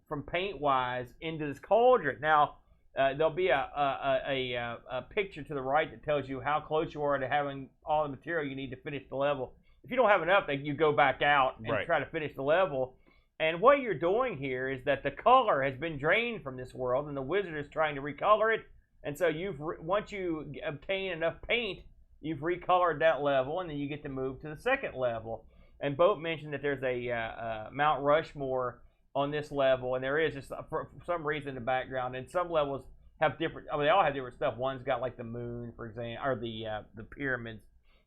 from paint-wise into this cauldron. Now, there'll be a picture to the right that tells you how close you are to having all the material you need to finish the level. If you don't have enough, then you go back out and try to finish the level. And what you're doing here is that the color has been drained from this world, and the wizard is trying to recolor it. And so once you obtain enough paint, you've recolored that level, and then you get to move to the second level. And Boat mentioned that there's a Mount Rushmore on this level, and there is just for some reason in the background, and some levels have different. I mean, they all have different stuff. One's got like the moon, for example, or the pyramids,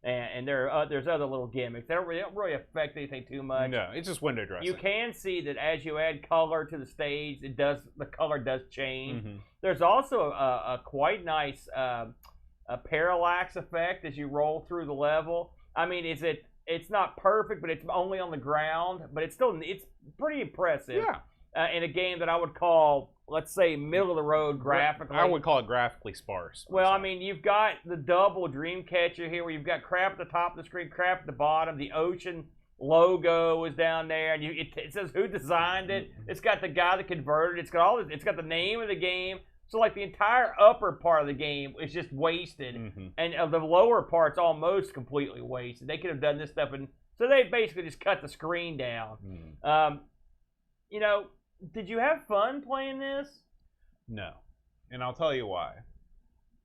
and there's other little gimmicks. They don't really affect anything too much. No, it's just window dressing. You can see that as you add color to the stage, the color does change. Mm-hmm. There's also a quite nice a parallax effect as you roll through the level. I mean, it's not perfect, but it's only on the ground. But it's pretty impressive. Yeah. In a game that I would call, let's say, middle of the road graphically. I would call it graphically sparse. Well, I mean, you've got the double Dreamcatcher here, where you've got crap at the top of the screen, crap at the bottom. The ocean logo is down there, and it says who designed it. It's got the guy that converted it. It's got it's got the name of the game. So, like, the entire upper part of the game is just wasted, and the lower part's almost completely wasted. They could have done this stuff, and so they basically just cut the screen down. Did you have fun playing this? No, and I'll tell you why.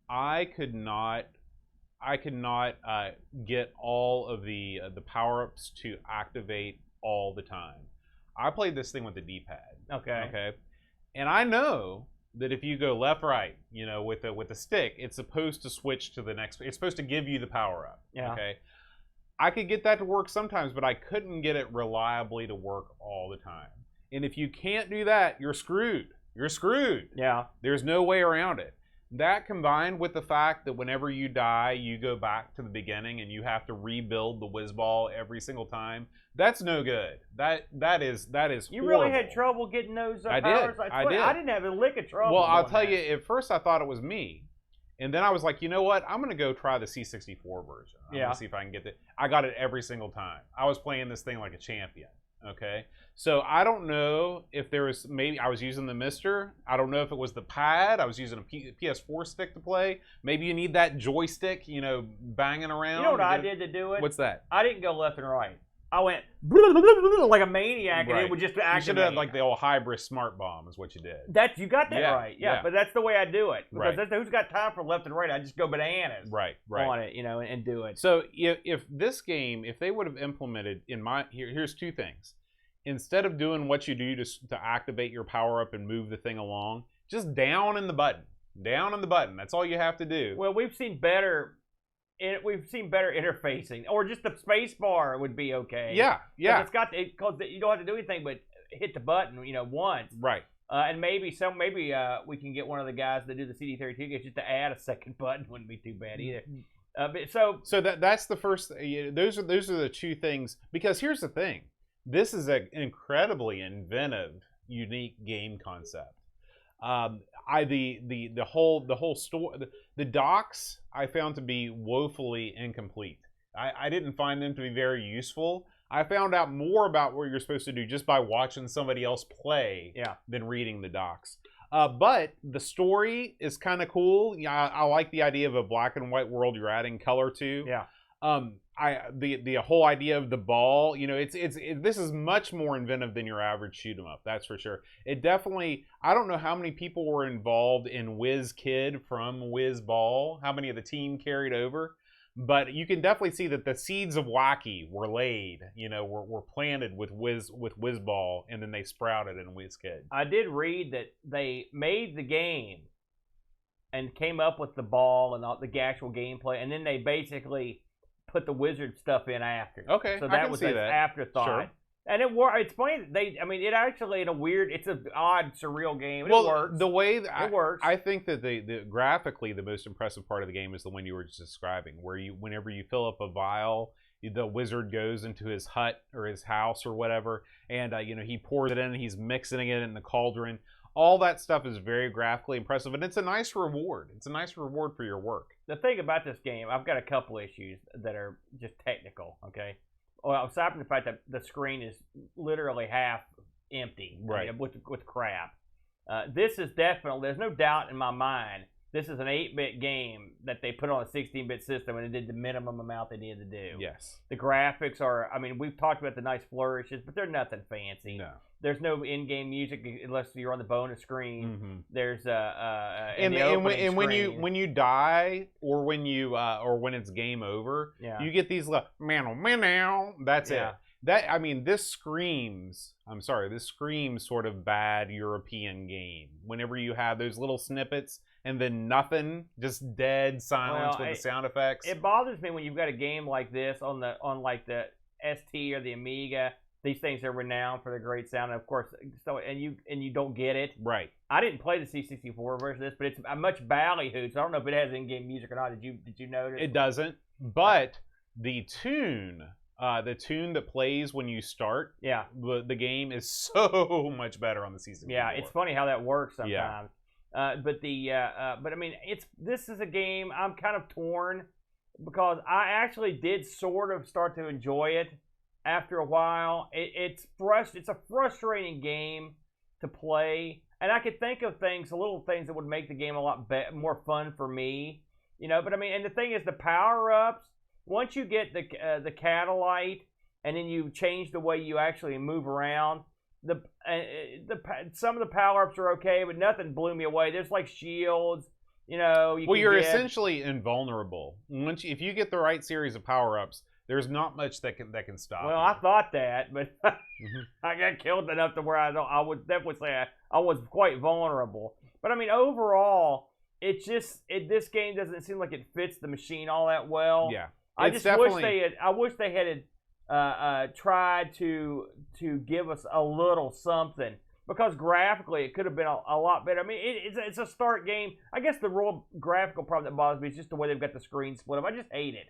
I could not get all of the power-ups to activate all the time. I played this thing with the D-pad. Okay, and I know that if you go left, right, with the stick, it's supposed to switch to the next. It's supposed to give you the power up. Yeah. Okay. I could get that to work sometimes, but I couldn't get it reliably to work all the time. And if you can't do that, you're screwed. You're screwed. Yeah. There's no way around it. That combined with the fact that whenever you die, you go back to the beginning and you have to rebuild the Wizball every single time. That's no good. That is You horrible. really had trouble getting those powers? I did. I didn't have a lick of trouble. Well, I'll tell you, at first I thought it was me. And then I was like, you know what? I'm going to go try the C64 version. I'm going to see if I can get it. I got it every single time. I was playing this thing like a champion. Okay. So I don't know if there was, maybe I was using the Mister. I don't know if it was the pad. I was using a PS4 stick to play. Maybe you need that joystick, banging around. You know what I did to do it? What's that? I didn't go left and right. I went like a maniac, and it would just activate. You should have like the old hybrid smart bomb is what you did. You got that right. Yeah, but that's the way I do it. Because who's got time for left and right? I just go bananas on it, and do it. So if this game, if they would have implemented here's two things. Instead of doing what you do to activate your power up and move the thing along, just down in the button. Down in the button. That's all you have to do. Well, we've seen better interfacing, or just the space bar would be okay. Yeah. It's got because you don't have to do anything but hit the button, once. Right. And maybe we can get one of the guys that do the CD32 games just to add a second button. Wouldn't be too bad either. So that's the first. Those are the two things. Because here's the thing, this is an incredibly inventive, unique game concept. The whole story, the docs I found to be woefully incomplete. I didn't find them to be very useful. I found out more about what you're supposed to do just by watching somebody else play than reading the docs. But the story is kind of cool. Yeah, I like the idea of a black and white world you're adding color to. Yeah. The whole idea of the ball, this is much more inventive than your average shoot 'em up. That's for sure. It definitely. I don't know how many people were involved in Whiz Kid from Wizball. How many of the team carried over? But you can definitely see that the seeds of wacky were laid. Were planted with Wizball, and then they sprouted in Whiz Kid. I did read that they made the game and came up with the ball and the actual gameplay, and then they basically put the wizard stuff in after. Okay, so that was an afterthought. Sure. And it's funny that it actually it's an odd, surreal game. It works. The way it works. I think that the graphically the most impressive part of the game is the one you were just describing, where whenever you fill up a vial, the wizard goes into his hut or his house or whatever, and he pours it in, and he's mixing it in the cauldron. All that stuff is very graphically impressive, and it's a nice reward. It's a nice reward for your work. The thing about this game, I've got a couple issues that are just technical, okay? Well, aside from the fact that the screen is literally half empty, right, with crap. This is definitely, there's no doubt in my mind, this is an 8-bit game that they put on a 16-bit system and it did the minimum amount they needed to do. Yes. The graphics are, we've talked about the nice flourishes, but they're nothing fancy. No. There's no in-game music unless you're on the bonus screen. Mm-hmm. There's when you die or when it's game over, you get these meow. That's it. This screams. I'm sorry, this screams sort of bad European game. Whenever you have those little snippets and then nothing, just dead silence with the sound effects. It bothers me when you've got a game like this on the ST or the Amiga. These things are renowned for their great sound, and of course, and you don't get it. Right. I didn't play the C64 version of this, but it's a much ballyhoo. So I don't know if it has in-game music or not. Did you notice? It doesn't. But the tune that plays when you start the game is so much better on the C64. Yeah, it's funny how that works sometimes. This is a game I'm kind of torn because I actually did sort of start to enjoy it. After a while, it's a frustrating game to play, and I could think of little things that would make the game a lot more fun for me, But and the thing is, the power-ups. Once you get the catalyte, and then you change the way you actually move around, some of the power-ups are okay, but nothing blew me away. There's like shields, You're essentially invulnerable if you get the right series of power-ups. There's not much that can stop. Well, I thought that, but I got killed enough to where I would definitely say I was quite vulnerable. But overall, this game doesn't seem like it fits the machine all that well. Yeah, I wish they had tried to give us a little something, because graphically it could have been a lot better. It's a start game. I guess the real graphical problem that bothers me is just the way they've got the screen split up. I just hate it.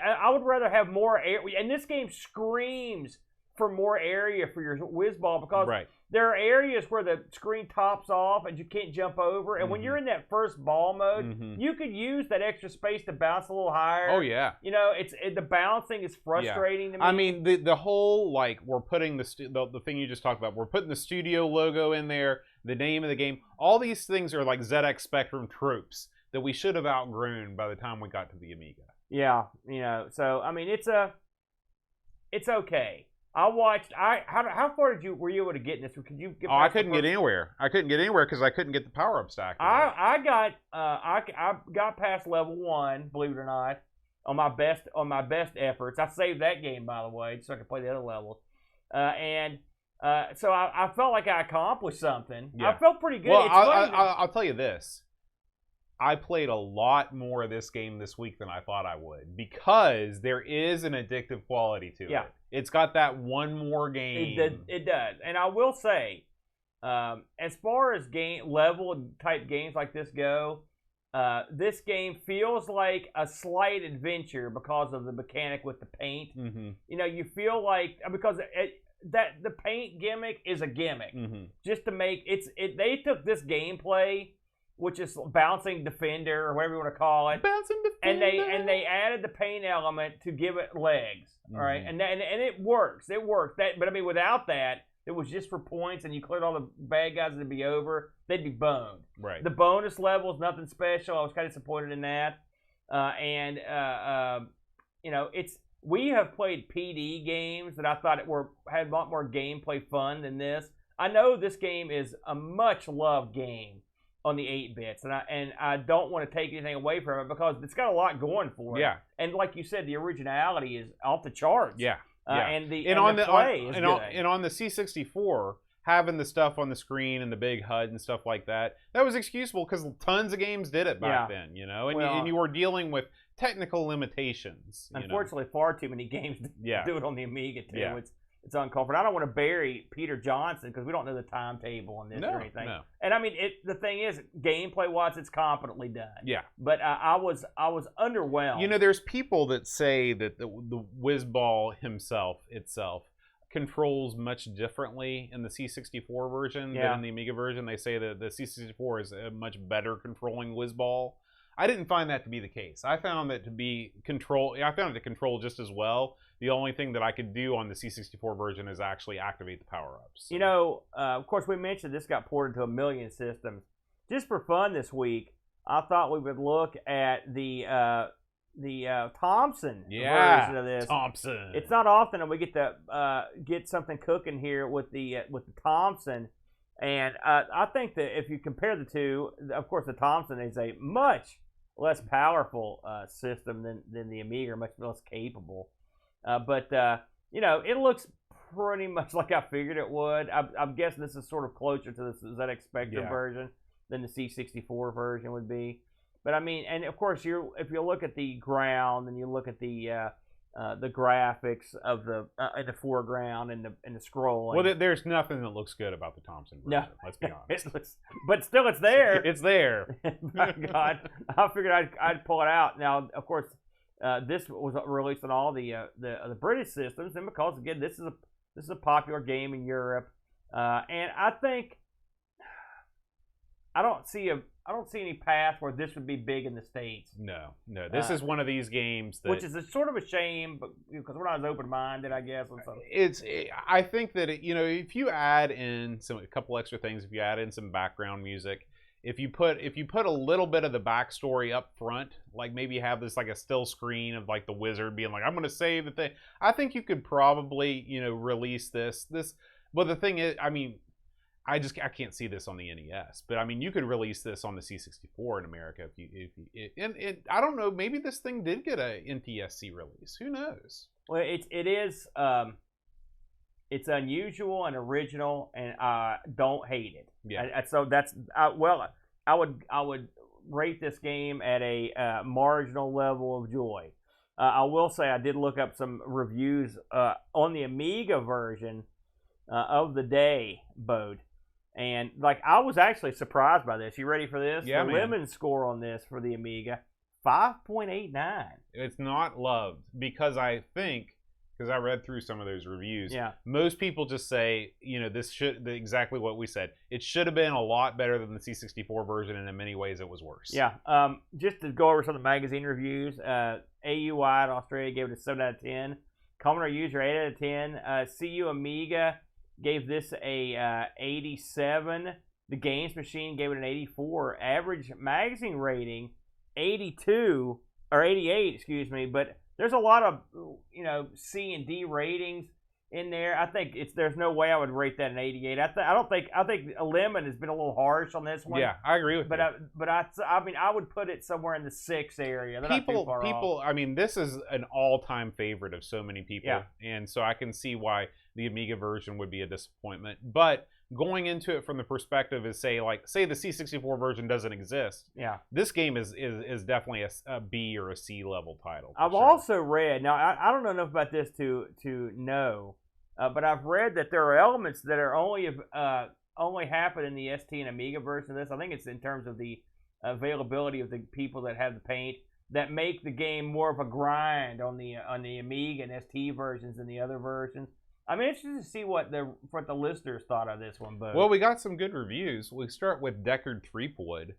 I would rather have more air, and this game screams for more area for your Wizball because Right. there are areas where the screen tops off and you can't jump over. And when you're in that first ball mode, you could use that extra space to bounce a little higher. Oh yeah. You know, the balancing is frustrating to me. I mean, the whole like we're putting the thing you just talked about. We're putting the studio logo in there, the name of the game. All these things are like ZX Spectrum tropes that we should have outgrown by the time we got to the Amiga. Yeah, you know. So I mean, it's okay. I watched. How far were you able to get in this? Could you get? Oh, I couldn't get anywhere. I couldn't get anywhere because I couldn't get the power up stack. I got past level 1, believe it or not, on my best efforts. I saved that game, by the way, so I could play the other levels. So I felt like I accomplished something. Yeah. I felt pretty good. Well, I'll tell you this. I played a lot more of this game this week than I thought I would because there is an addictive quality to it. It's got that one more game. It does. And I will say, as far as level type games like this go, this game feels like a slight adventure because of the mechanic with the paint. You know, you feel like, because the paint gimmick is a gimmick. Just to make they took this gameplay, which is bouncing defender or whatever you want to call it, bouncing defender, and they added the paint element to give it legs. All right, and it works. It works. But I mean, without that, it was just for points, and you cleared all the bad guys, and it'd be over. They'd be boned. Right. The bonus level is nothing special. I was kind of disappointed in that. You know, we have played PD games that I thought had a lot more gameplay fun than this. I know this game is a much loved game on the 8-bits, and I don't want to take anything away from it because it's got a lot going for it. Yeah. And like you said, the originality is off the charts. Yeah. And the play is good. And on the C64, having the stuff on the screen and the big HUD and stuff like that was excusable because tons of games did it back then, you know, and you were dealing with technical limitations. Unfortunately, far too many games do it on the Amiga too. Yeah. It's uncalled for. I don't want to bury Peter Johnson because we don't know the timetable on this or anything. No. And I mean, the thing is, gameplay-wise, it's competently done. Yeah. But I was underwhelmed. You know, there's people that say that the Wizball itself controls much differently in the C64 version than in the Amiga version. They say that the C64 is a much better controlling Wizball. I didn't find that to be the case. I found it to control just as well. The only thing that I could do on the C64 version is actually activate the power-ups. You know, of course, we mentioned this got ported to 1 million systems. Just for fun this week, I thought we would look at the Thomson version of this. Thomson. It's not often that we get to get something cooking here with the Thomson. And I think that if you compare the two, of course, the Thomson is a much less powerful system than the Amiga, much less capable. But you know, it looks pretty much like I figured it would. I'm guessing this is sort of closer to the ZX Spectrum version than the C64 version would be. But I mean, and of course, if you look at the ground and you look at the graphics of in the foreground and the scrolling. Well, there's nothing that looks good about the Thomson version. No. Let's be honest. But still, it's there. It's there. My God, I figured I'd pull it out. Now, of course, this was released on all the British systems, and because again, this is a popular game in Europe, and I think I don't see any path where this would be big in the States. No. This is one of these games that, which is sort of a shame, but because we're not as open-minded, I guess. I think that if you add in a couple extra things, if you add in some background music, if you put a little bit of the backstory up front, like maybe have this like a still screen of like the wizard being like, I'm going to save the thing. I think you could probably release this. But the thing is, I mean, I can't see this on the NES, but I mean, you could release this on the C64 in America and I don't know, maybe this thing did get a NTSC release. Who knows? Well, it is it's unusual and original, and I don't hate it. Yeah. So that's I would rate this game at a marginal level of joy. I will say I did look up some reviews on the Amiga version of the day, Bode. And like I was actually surprised by this. You ready for this? Yeah, the Lemon score on this for the Amiga, 5.89. It's not loved because I think because I read through some of those reviews. Yeah. Most people just say, this exactly what we said. It should have been a lot better than the C64 version, and in many ways it was worse. Yeah. Just to go over some of the magazine reviews, AUI in Australia gave it a 7 out of 10. Commodore User 8 out of 10. CU Amiga gave this a 87. The Games Machine gave it an 84. Average magazine rating 82 or 88, excuse me. But there's a lot of C and D ratings in there. I think there's no way I would rate that an 88. I think a lemon has been a little harsh on this one. Yeah, I agree with you. But I would put it somewhere in the 6 area. They're not too far off. I mean, this is an all-time favorite of so many people, and so I can see why the Amiga version would be a disappointment. But going into it from the perspective is say the C64 version doesn't exist. Yeah, this game is definitely a B or a C level title. I've also read, now I don't know enough about this to know, but I've read that there are elements that are only happen in the ST and Amiga version of this. I think it's in terms of the availability of the people that have the paint that make the game more of a grind on the Amiga and ST versions than the other versions. I'm interested to see what the listeners thought of this one, but well, we got some good reviews. We start with Deckard Threepwood.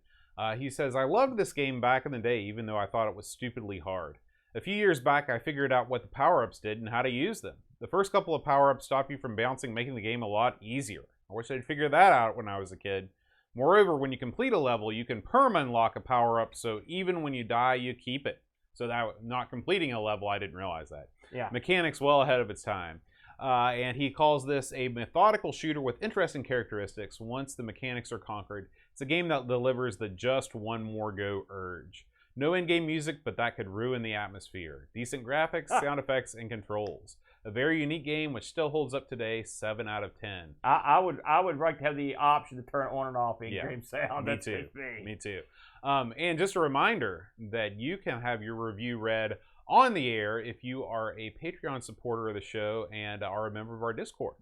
He says, I loved this game back in the day, even though I thought it was stupidly hard. A few years back, I figured out what the power-ups did and how to use them. The first couple of power-ups stop you from bouncing, making the game a lot easier. I wish I'd figured that out when I was a kid. Moreover, when you complete a level, you can perma-unlock a power-up, so even when you die, you keep it. So that not completing a level, I didn't realize that. Yeah. Mechanics well ahead of its time. And he calls this a methodical shooter with interesting characteristics. Once the mechanics are conquered, it's a game that delivers the just one more go urge. No in-game music, but that could ruin the atmosphere. Decent graphics, sound effects, and controls. A very unique game which still holds up today, 7 out of 10. I would like to have the option to turn it on and off in-game sound. Me too. Me too. And just a reminder that you can have your review read on the air if you are a Patreon supporter of the show and are a member of our Discord.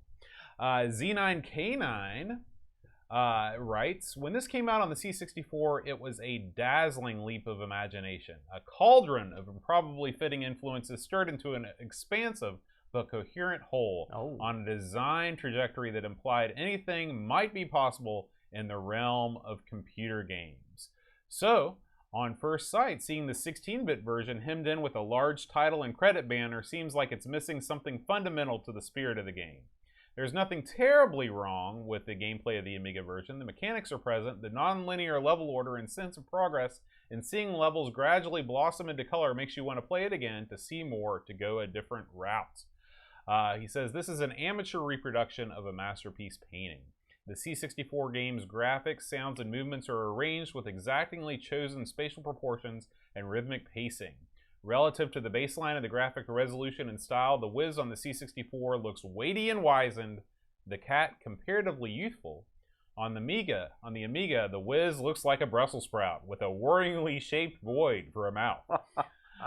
Z9K9 writes, when this came out on the C64, it was a dazzling leap of imagination. A cauldron of improbably fitting influences stirred into an expansive but coherent whole on a design trajectory that implied anything might be possible in the realm of computer games. So, on first sight, seeing the 16-bit version hemmed in with a large title and credit banner seems like it's missing something fundamental to the spirit of the game. There's nothing terribly wrong with the gameplay of the Amiga version. The mechanics are present, the non-linear level order and sense of progress in seeing levels gradually blossom into color makes you want to play it again, to see more, to go a different route. He says, this is an amateur reproduction of a masterpiece painting. The C64 game's graphics, sounds, and movements are arranged with exactingly chosen spatial proportions and rhythmic pacing. Relative to the baseline of the graphic resolution and style, the Wiz on the C64 looks weighty and wizened, the cat comparatively youthful. On the Amiga, the Wiz looks like a Brussels sprout with a worryingly shaped void for a mouth.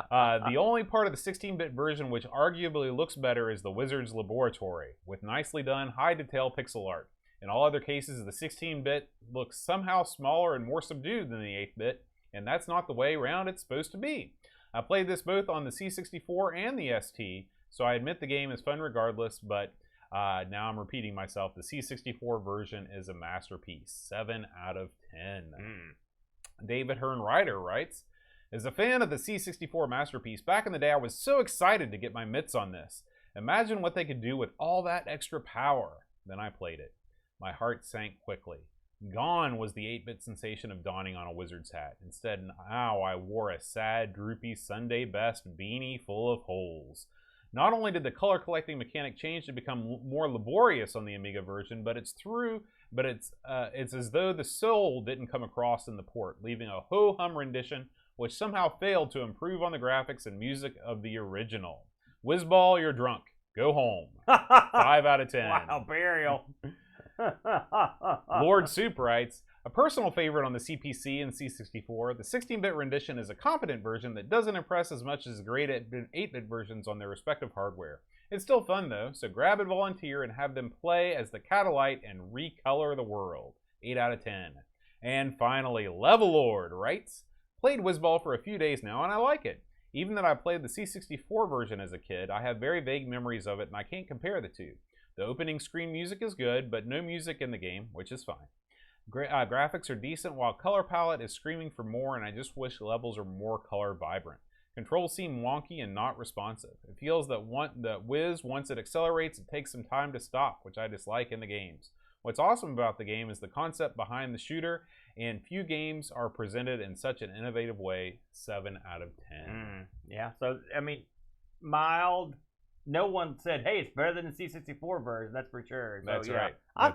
The only part of the 16-bit version which arguably looks better is the Wizard's Laboratory, with nicely done, high-detail pixel art. In all other cases, the 16-bit looks somehow smaller and more subdued than the 8-bit, and that's not the way around it's supposed to be. I played this both on the C64 and the ST, so I admit the game is fun regardless, but now I'm repeating myself. The C64 version is a masterpiece. 7 out of 10. David Hearn Ryder writes, as a fan of the C64 masterpiece, back in the day I was so excited to get my mitts on this. Imagine what they could do with all that extra power. Then I played it. My heart sank quickly. Gone was the 8-bit sensation of donning on a wizard's hat. Instead, now I wore a sad, droopy Sunday best beanie full of holes. Not only did the color collecting mechanic change to become more laborious on the Amiga version, but it's as though the soul didn't come across in the port, leaving a ho-hum rendition which somehow failed to improve on the graphics and music of the original. Wizball, you're drunk. Go home. 5 out of 10. Wow, burial. Lord Soup writes, a personal favorite on the CPC and C64, the 16-bit rendition is a competent version that doesn't impress as much as the great 8-bit versions on their respective hardware. It's still fun though, so grab and volunteer and have them play as the Catalyte and recolor the world. 8 out of 10. And finally, Level Lord writes, played Wizball for a few days now and I like it. Even though I played the C64 version as a kid, I have very vague memories of it and I can't compare the two. The opening screen music is good, but no music in the game, which is fine. Graphics are decent while color palette is screaming for more, and I just wish levels are more color vibrant. Controls seem wonky and not responsive. It feels that Wiz, once it accelerates, it takes some time to stop, which I dislike in the games. What's awesome about the game is the concept behind the shooter, and few games are presented in such an innovative way. 7 out of 10. Yeah, so, I mean, mild. No one said, hey, it's better than the C64 version, that's for sure. So, That's right. I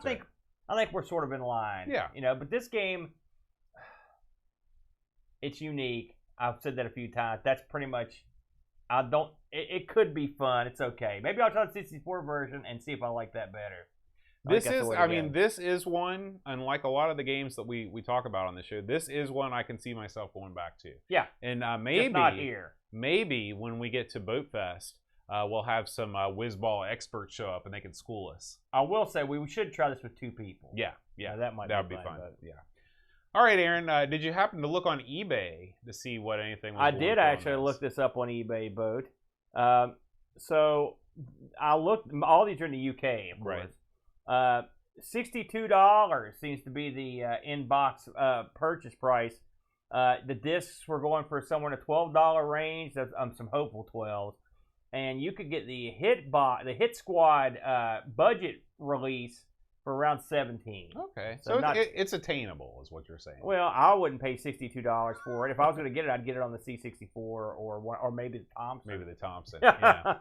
think we're sort of in line. Yeah. You know, but this game, it's unique. I've said that a few times. That's pretty much, it could be fun. It's okay. Maybe I'll try the 64 version and see if I like that better. This is one, unlike a lot of the games that we talk about on the show, this is one I can see myself going back to. Yeah. And Just not here. Maybe when we get to Boatfest, we'll have some Wizball experts show up and they can school us. I will say we should try this with 2 people. Yeah. That would be fun. Yeah. All right, Aaron, did you happen to look on eBay to see what anything was I going did for actually on this? look this up on eBay, Boat. So I looked, all these are in the UK, of course. Right. $62 seems to be the in-box purchase price. The discs were going for somewhere in the $12 range. That's some hopeful 12s. And you could get the Hit Squad budget release for around $17. Okay, so it's attainable, is what you're saying. Well, I wouldn't pay $62 for it. If I was going to get it, I'd get it on the C64 or maybe the Thomson. Maybe the Thomson. Yeah.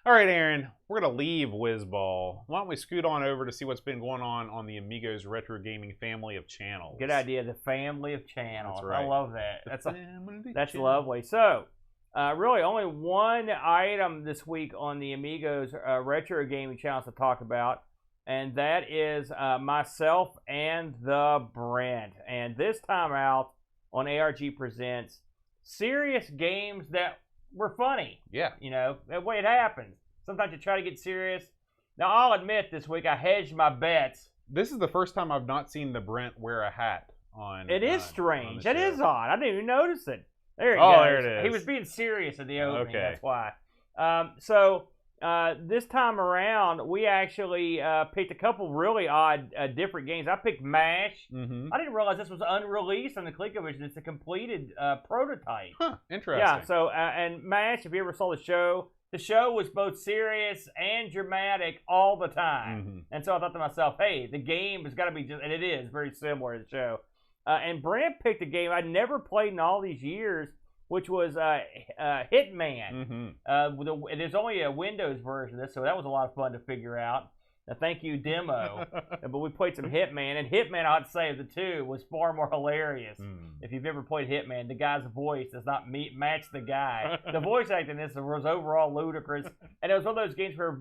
All right, Aaron, we're going to leave Wizball. Why don't we scoot on over to see what's been going on the Amigos Retro Gaming family of channels. Good idea, the family of channels. That's right. I love that. That's lovely. So, really only one item this week on the Amigos Retro Gaming channels to talk about, and that is myself and the Brent. And this time out on ARG Presents, serious games that were funny. Yeah. You know, the way it happens. Sometimes you try to get serious. Now, I'll admit this week I hedged my bets. This is the first time I've not seen the Brent wear a hat on. It is strange. That is odd. I didn't even notice it. There it goes. There it is. He was being serious at the opening. Okay. That's why. So this time around, we actually picked a couple really odd, different games. I picked MASH. Mm-hmm. I didn't realize this was unreleased on the ColecoVision. It's a completed prototype. Huh, interesting. Yeah, so, and MASH, if you ever saw the show was both serious and dramatic all the time. Mm-hmm. And so I thought to myself, hey, the game has got to be just, and it is very similar to the show. And Brent picked a game I'd never played in all these years, which was Hitman. Mm-hmm. There's only a Windows version of this, so that was a lot of fun to figure out. Thank you, demo. But we played some Hitman, and Hitman, I'd say, of the two, was far more hilarious. If you've ever played Hitman, the guy's voice does not match the guy. The voice acting in this was overall ludicrous, and it was one of those games where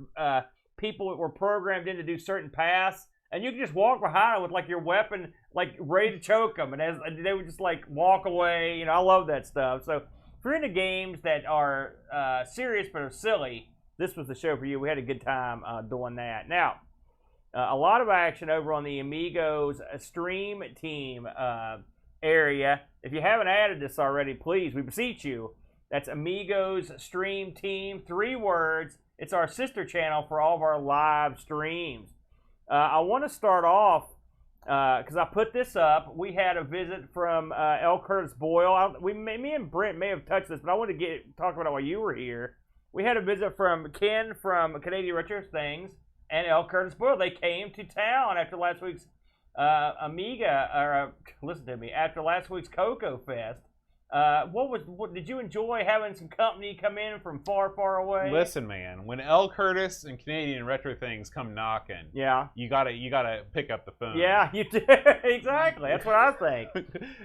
people were programmed in to do certain paths, and you could just walk behind them with like your weapon, like ready to choke them, and they would just like walk away. You know, I love that stuff. So if you're into games that are serious but are silly, this was the show for you. We had a good time doing that. Now, a lot of action over on the Amigos stream team area. If you haven't added this already, please, we beseech you. That's Amigos Stream Team, 3 words. It's our sister channel for all of our live streams. I want to start off, because I put this up. We had a visit from L. Curtis Boyle. Me and Brent may have touched this, but I want to talk about it while you were here. We had a visit from Ken from Canadian Retro Things and L. Curtis Boyle. They came to town after last week's Amiga, or listen to me, after last week's Coco Fest. What did you enjoy having some company come in from far, far away? Listen, man, when L. Curtis and Canadian Retro Things come knocking, yeah, you gotta pick up the phone. Yeah, you do. Exactly. That's what I think.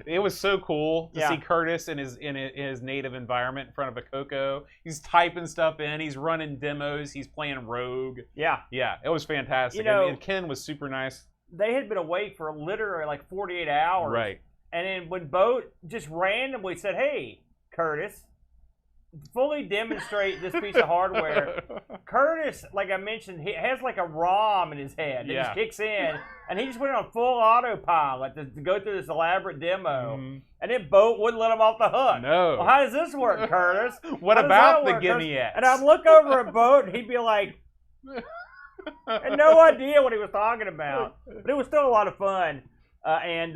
It was so cool to see Curtis in his native environment in front of a Coco. He's typing stuff in. He's running demos. He's playing Rogue. Yeah. Yeah, it was fantastic. You know, and Ken was super nice. They had been awake for literally like 48 hours. Right. And then when Boat just randomly said, hey, Curtis, fully demonstrate this piece of hardware, Curtis, like I mentioned, he has like a ROM in his head that just kicks in, and he just went on full autopilot to go through this elaborate demo, and then Boat wouldn't let him off the hook. No. Well, how does this work, Curtis? What about the Gimme X? And I'd look over at Boat, and he'd be like, had no idea what he was talking about. But it was still a lot of fun. And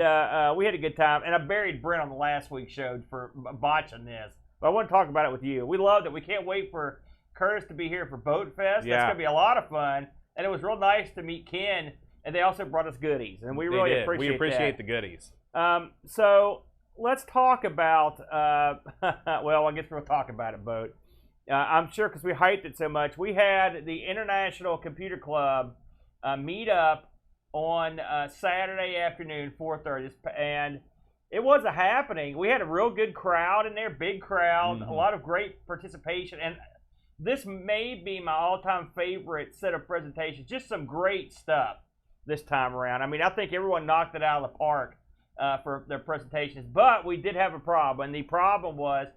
we had a good time. And I buried Brent on the last week's show for botching this. But I want to talk about it with you. We loved it. We can't wait for Curtis to be here for Boatfest. Yeah. That's going to be a lot of fun. And it was real nice to meet Ken. And they also brought us goodies. And we really appreciate that. We appreciate the goodies. So let's talk about, well, I guess we'll talk about it, Boat. I'm sure because we hyped it so much. We had the International Computer Club meet up on Saturday afternoon, 4:30, and it was a happening. We had a real good crowd in there, big crowd, a lot of great participation, and this may be my all-time favorite set of presentations. Just some great stuff this time around. I mean, I think everyone knocked it out of the park for their presentations, but we did have a problem, and the problem was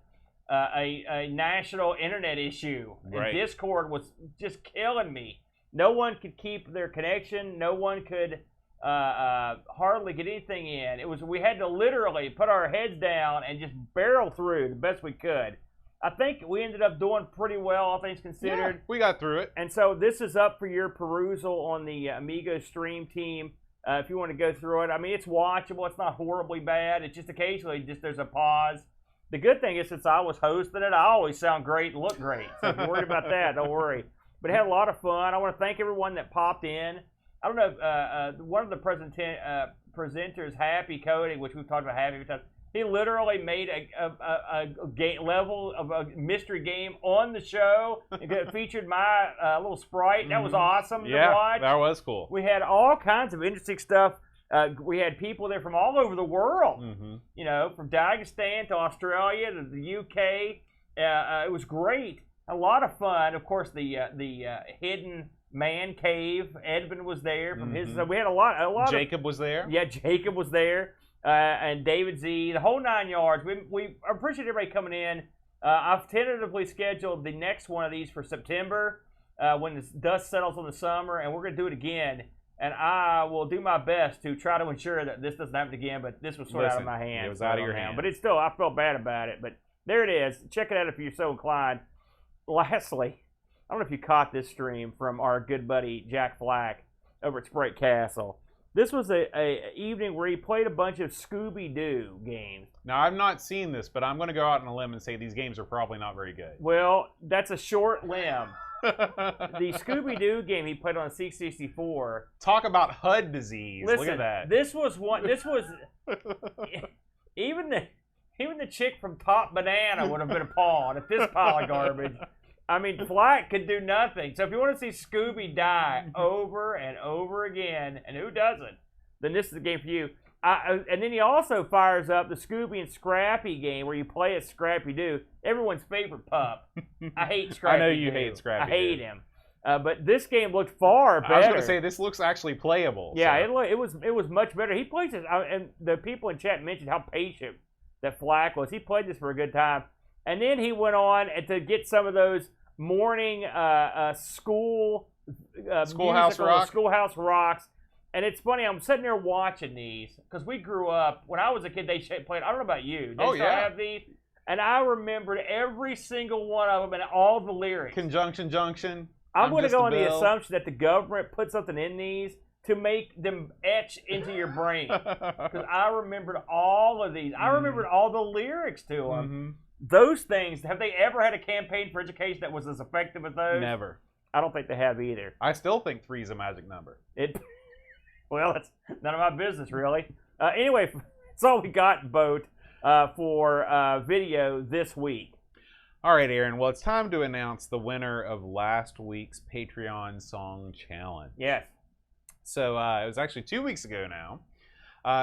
a national internet issue. Right. And Discord was just killing me. No one could keep their connection. No one could hardly get anything in. We had to literally put our heads down and just barrel through the best we could. I think we ended up doing pretty well, all things considered. Yeah, we got through it. And so this is up for your perusal on the Amigos stream team. If you want to go through it, I mean, it's watchable. It's not horribly bad. It's just occasionally there's a pause. The good thing is, since I was hosting it, I always sound great and look great. So if you're worried about that, don't worry. But it had a lot of fun. I want to thank everyone that popped in. I don't know if one of the presenters, Happy Cody, which we've talked about Happy every time, he literally made a game level of a mystery game on the show. It featured my little sprite. That was awesome to watch. That was cool. We had all kinds of interesting stuff. We had people there from all over the world, you know, from Dagestan to Australia to the UK. It was great. A lot of fun. Of course, the hidden man cave. Edvin was there from his. We had a lot. Jacob was there. Yeah, Jacob was there, and David Z. The whole 9 yards. We appreciate everybody coming in. I've tentatively scheduled the next one of these for September when the dust settles on the summer, and we're going to do it again. And I will do my best to try to ensure that this doesn't happen again, but this was sort of out of my hands. It was out of your hands. But it's still, I felt bad about it. But there it is. Check it out if you're so inclined. Lastly, I don't know if you caught this stream from our good buddy Jack Flack over at Sprite Castle. This was a evening where he played a bunch of Scooby-Doo games. Now, I've not seen this, but I'm going to go out on a limb and say these games are probably not very good. Well, that's a short limb. The Scooby-Doo game he played on C64. Talk about HUD disease. Listen, look at that. This was even the chick from Top Banana would have been appalled at this pile of garbage. I mean, Flack could do nothing. So if you want to see Scooby die over and over again, and who doesn't, then this is the game for you. And then he also fires up the Scooby and Scrappy game where you play as Scrappy-Doo, everyone's favorite pup. I hate Scrappy-Doo. I know you hate Scrappy-Doo. I hate him. But this game looked far better. I was going to say, this looks actually playable. Yeah, so. it was much better. He plays this, and the people in chat mentioned how patient that Flack was. He played this for a good time. And then he went on to get some of those morning Schoolhouse Rocks. And it's funny, I'm sitting there watching these, because we grew up, when I was a kid, they played, I don't know about you, they still have these? And I remembered every single one of them and all the lyrics. Conjunction Junction. I'm going to go on the assumption that the government put something in these to make them etch into your brain. Because I remembered all of these. I remembered all the lyrics to them. Those things, have they ever had a campaign for education that was as effective as those? Never. I don't think they have either. I still think 3 is a magic number. Well, that's none of my business, really. Anyway, that's all we got, Boat, for video this week. All right, Aaron. Well, it's time to announce the winner of last week's Patreon Song Challenge. Yes. So it was actually 2 weeks ago now.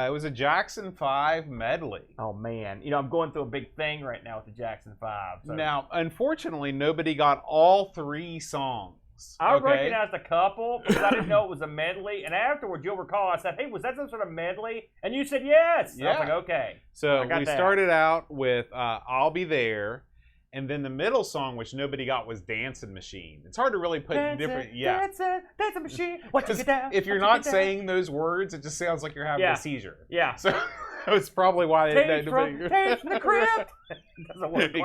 It was a Jackson 5 medley. Oh, man. You know, I'm going through a big thing right now with the Jackson 5. So. Now, unfortunately, nobody got all 3 songs. I recognized a couple because I didn't know it was a medley. And afterwards, you'll recall, I said, hey, was that some sort of medley? And you said yes. Yeah. I was like, okay. So we started out with I'll Be There. And then the middle song, which nobody got, was Dancing Machine. It's hard to really put different... Yeah. Dancing machine. What you get down? If you're not saying those words, it just sounds like you're having a seizure. Yeah. So that's probably why... Tales from the crypt. Doesn't work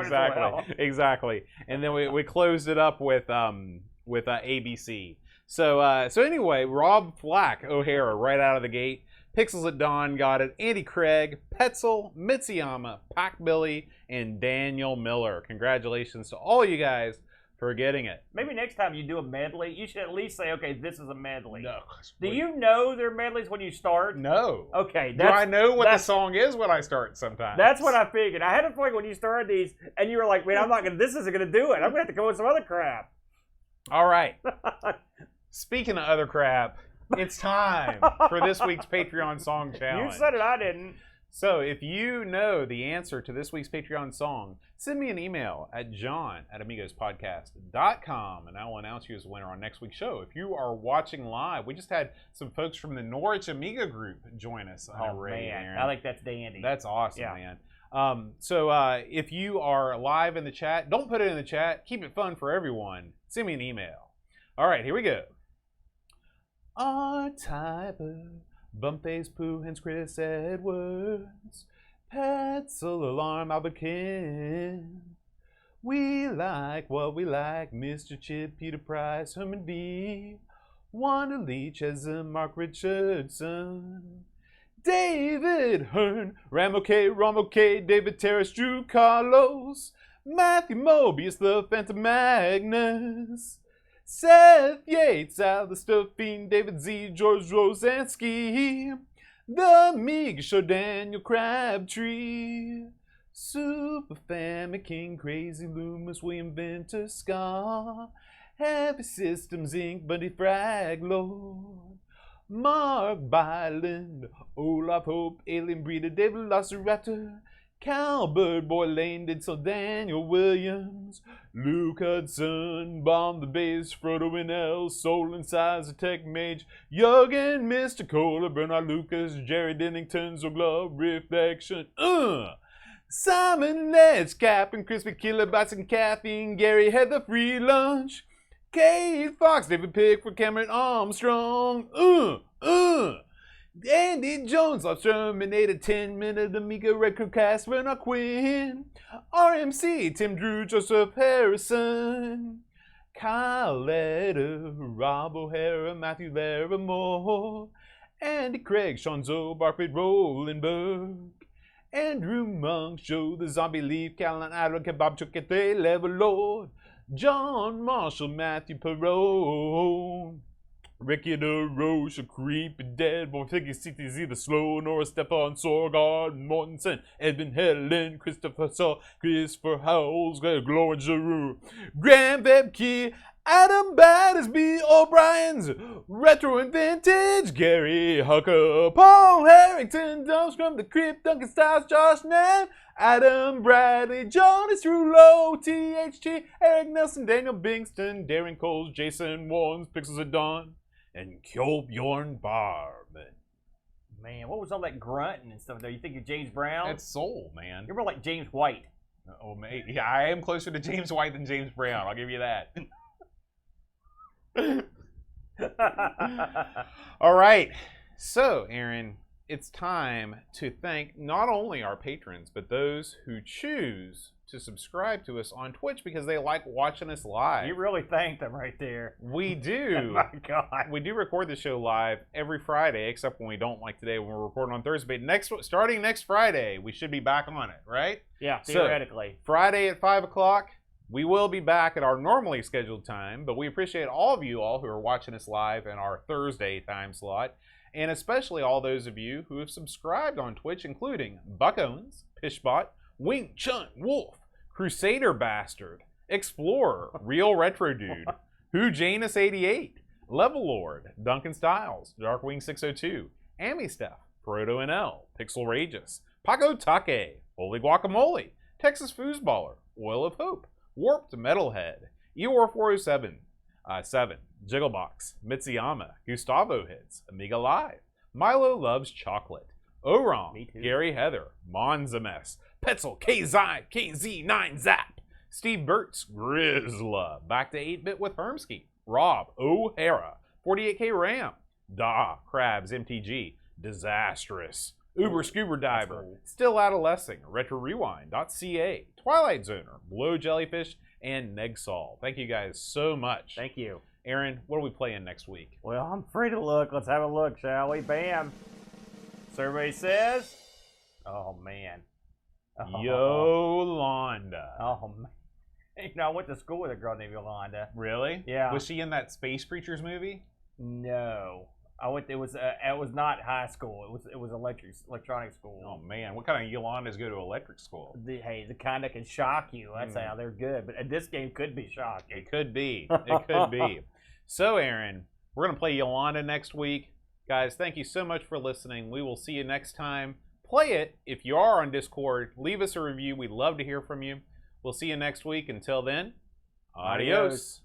Exactly. And then we closed it up with ABC. So anyway, Rob Flack O'Hara right out of the gate. Pixels at Dawn got it. Andy Craig, Petzel, Mitsuyama, Pac Billy, and Daniel Miller. Congratulations to all you guys for getting it. Maybe next time you do a medley, you should at least say, okay, this is a medley. No. Do you know there are medleys when you start? No. Okay. Do I know what the song is when I start sometimes? That's what I figured. I had a feeling when you started these, and you were like, man, this isn't going to do it. I'm going to have to go with some other crap. All right. Speaking of other crap, it's time for this week's Patreon Song Challenge. You said it, I didn't. So if you know the answer to this week's Patreon song, send me an email at john@amigospodcast.com, and I will announce you as a winner on next week's show. If you are watching live, we just had some folks from the Norwich Amiga group join us. Oh, man. I think that's dandy. That's awesome, man. So if you are live in the chat, don't put it in the chat. Keep it fun for everyone. Send me an email. All right, here we go. R-Typer, Bumpface Pooh, Hens, Chris Edwards, Petzel, Alarm, Albert Kim. We like what we like, Mr. Chip, Peter Price, Herman B, Wanda Leach, Ezra, Mark Richardson, David Hearn, Ramo K, Romo K, David Terrace, Drew Carlos, Matthew Mobius, the Phantom Magnus, Seth Yates, Alistair Fiend, David Z, George Rosansky, The Amiga Show, Daniel Crabtree, Super Family King, Crazy Loomis, William Vinter, Scar, Heavy Systems Inc., Buddy Fraglord, Mark Byland, Olaf Hope, Alien Breeder, David Velociraptor, Cowbird Boy Lane did so, Daniel Williams, Luke Hudson, Bomb the Bass, Frodo and L, Soul and Size, Tech Mage, Jurgen, Mr. Kohler, Bernard Lucas, Jerry Dennington, Zogla, Reflection, Simon Let's, Captain Crispy Killer, Bison Caffeine, Gary Heather, Free Lunch, Kate Fox, David Pickford, Cameron Armstrong, Andy Jones, Love Terminated, 10-minute Amiga Retrocast, Bernard Quinn, RMC, Tim Drew, Joseph Harrison, Kyle Letter, Rob O'Hara, Matthew Larimore, Andy Craig, Sean Zoe, Barford Rolenberg, Andrew Monk, Joe the Zombie Leaf, Callan Adler, Kebab Chukete, Level Lord, John Marshall, Matthew Perone, Ricky DeRoche, a creepy dead boy, Figgy CTZ, the slow, Nora Stefan, Sorgard, Mortensen, Edwin Helen, Christopher Saw, Christopher Howells, Gloria Giroux, Graham Bebke, Adam Battersby, O'Brien's Retro and Vintage, Gary Hucker, Paul Harrington, Dumpstrum, The Crypt, Duncan Styles, Josh Nan, Adam Bradley, Johnny Strulo, THT, Eric Nelson, Daniel Bingston, Darren Coles, Jason Warnes, Pixels at Dawn, and Kjolbjorn Barman. Man, what was all that grunting and stuff there? You think you're James Brown? It's soul, man. You're more like James White. Oh, mate. Yeah, I am closer to James White than James Brown. I'll give you that. All right. So, Aaron, it's time to thank not only our patrons, but those who choose to subscribe to us on Twitch because they like watching us live. You really thanked them right there. We do. Oh my God. We do record the show live every Friday, except when we don't, like today when we're recording on Thursday. Starting next Friday, we should be back on it, right? Yeah, theoretically. So, Friday at 5 o'clock, we will be back at our normally scheduled time, but we appreciate all of you all who are watching us live in our Thursday time slot, and especially all those of you who have subscribed on Twitch, including Buck Owens, Pishbot, Wing Chun Wolf, Crusader Bastard, Explorer, Real Retro Dude, Who Janus 88, Level Lord, Duncan Styles, Darkwing 602, Amy Steph, Proto NL, Pixel Rageous, Paco Take, Holy Guacamole, Texas Foosballer, Oil of Hope, Warped Metalhead, Eeyore 407, 7, Jigglebox, Mitsuyama, Gustavo Hits, Amiga Live, Milo Loves Chocolate, Orong, Gary Heather, Monzames, Petzel, KZ9 Zap, Steve Burt's Grizzla. Back to 8-bit with Hermsky. Rob O'Hara. 48K RAM. Krabs MTG. Disastrous. Uber Scuba Diver. Cool. Still Adolescing. RetroRewind.ca. Twilight Zoner. Blow Jellyfish. And Negsol. Thank you guys so much. Thank you. Aaron, what are we playing next week? Well, I'm free to look. Let's have a look, shall we? Bam. Survey says. Oh, man. Oh. Yolanda. Oh, man. You know, I went to school with a girl named Yolanda. Really? Yeah. Was she in that Space Creatures movie? No. It was not high school. It was electronic school. Oh man, what kind of Yolandas go to electric school? The kind that can shock you. That's how they're good. But this game could be shocking. It could be. It could be. So Aaron, we're gonna play Yolanda next week, guys. Thank you so much for listening. We will see you next time. Play it if you are on Discord. Leave us a review. We'd love to hear from you. We'll see you next week. Until then, adios.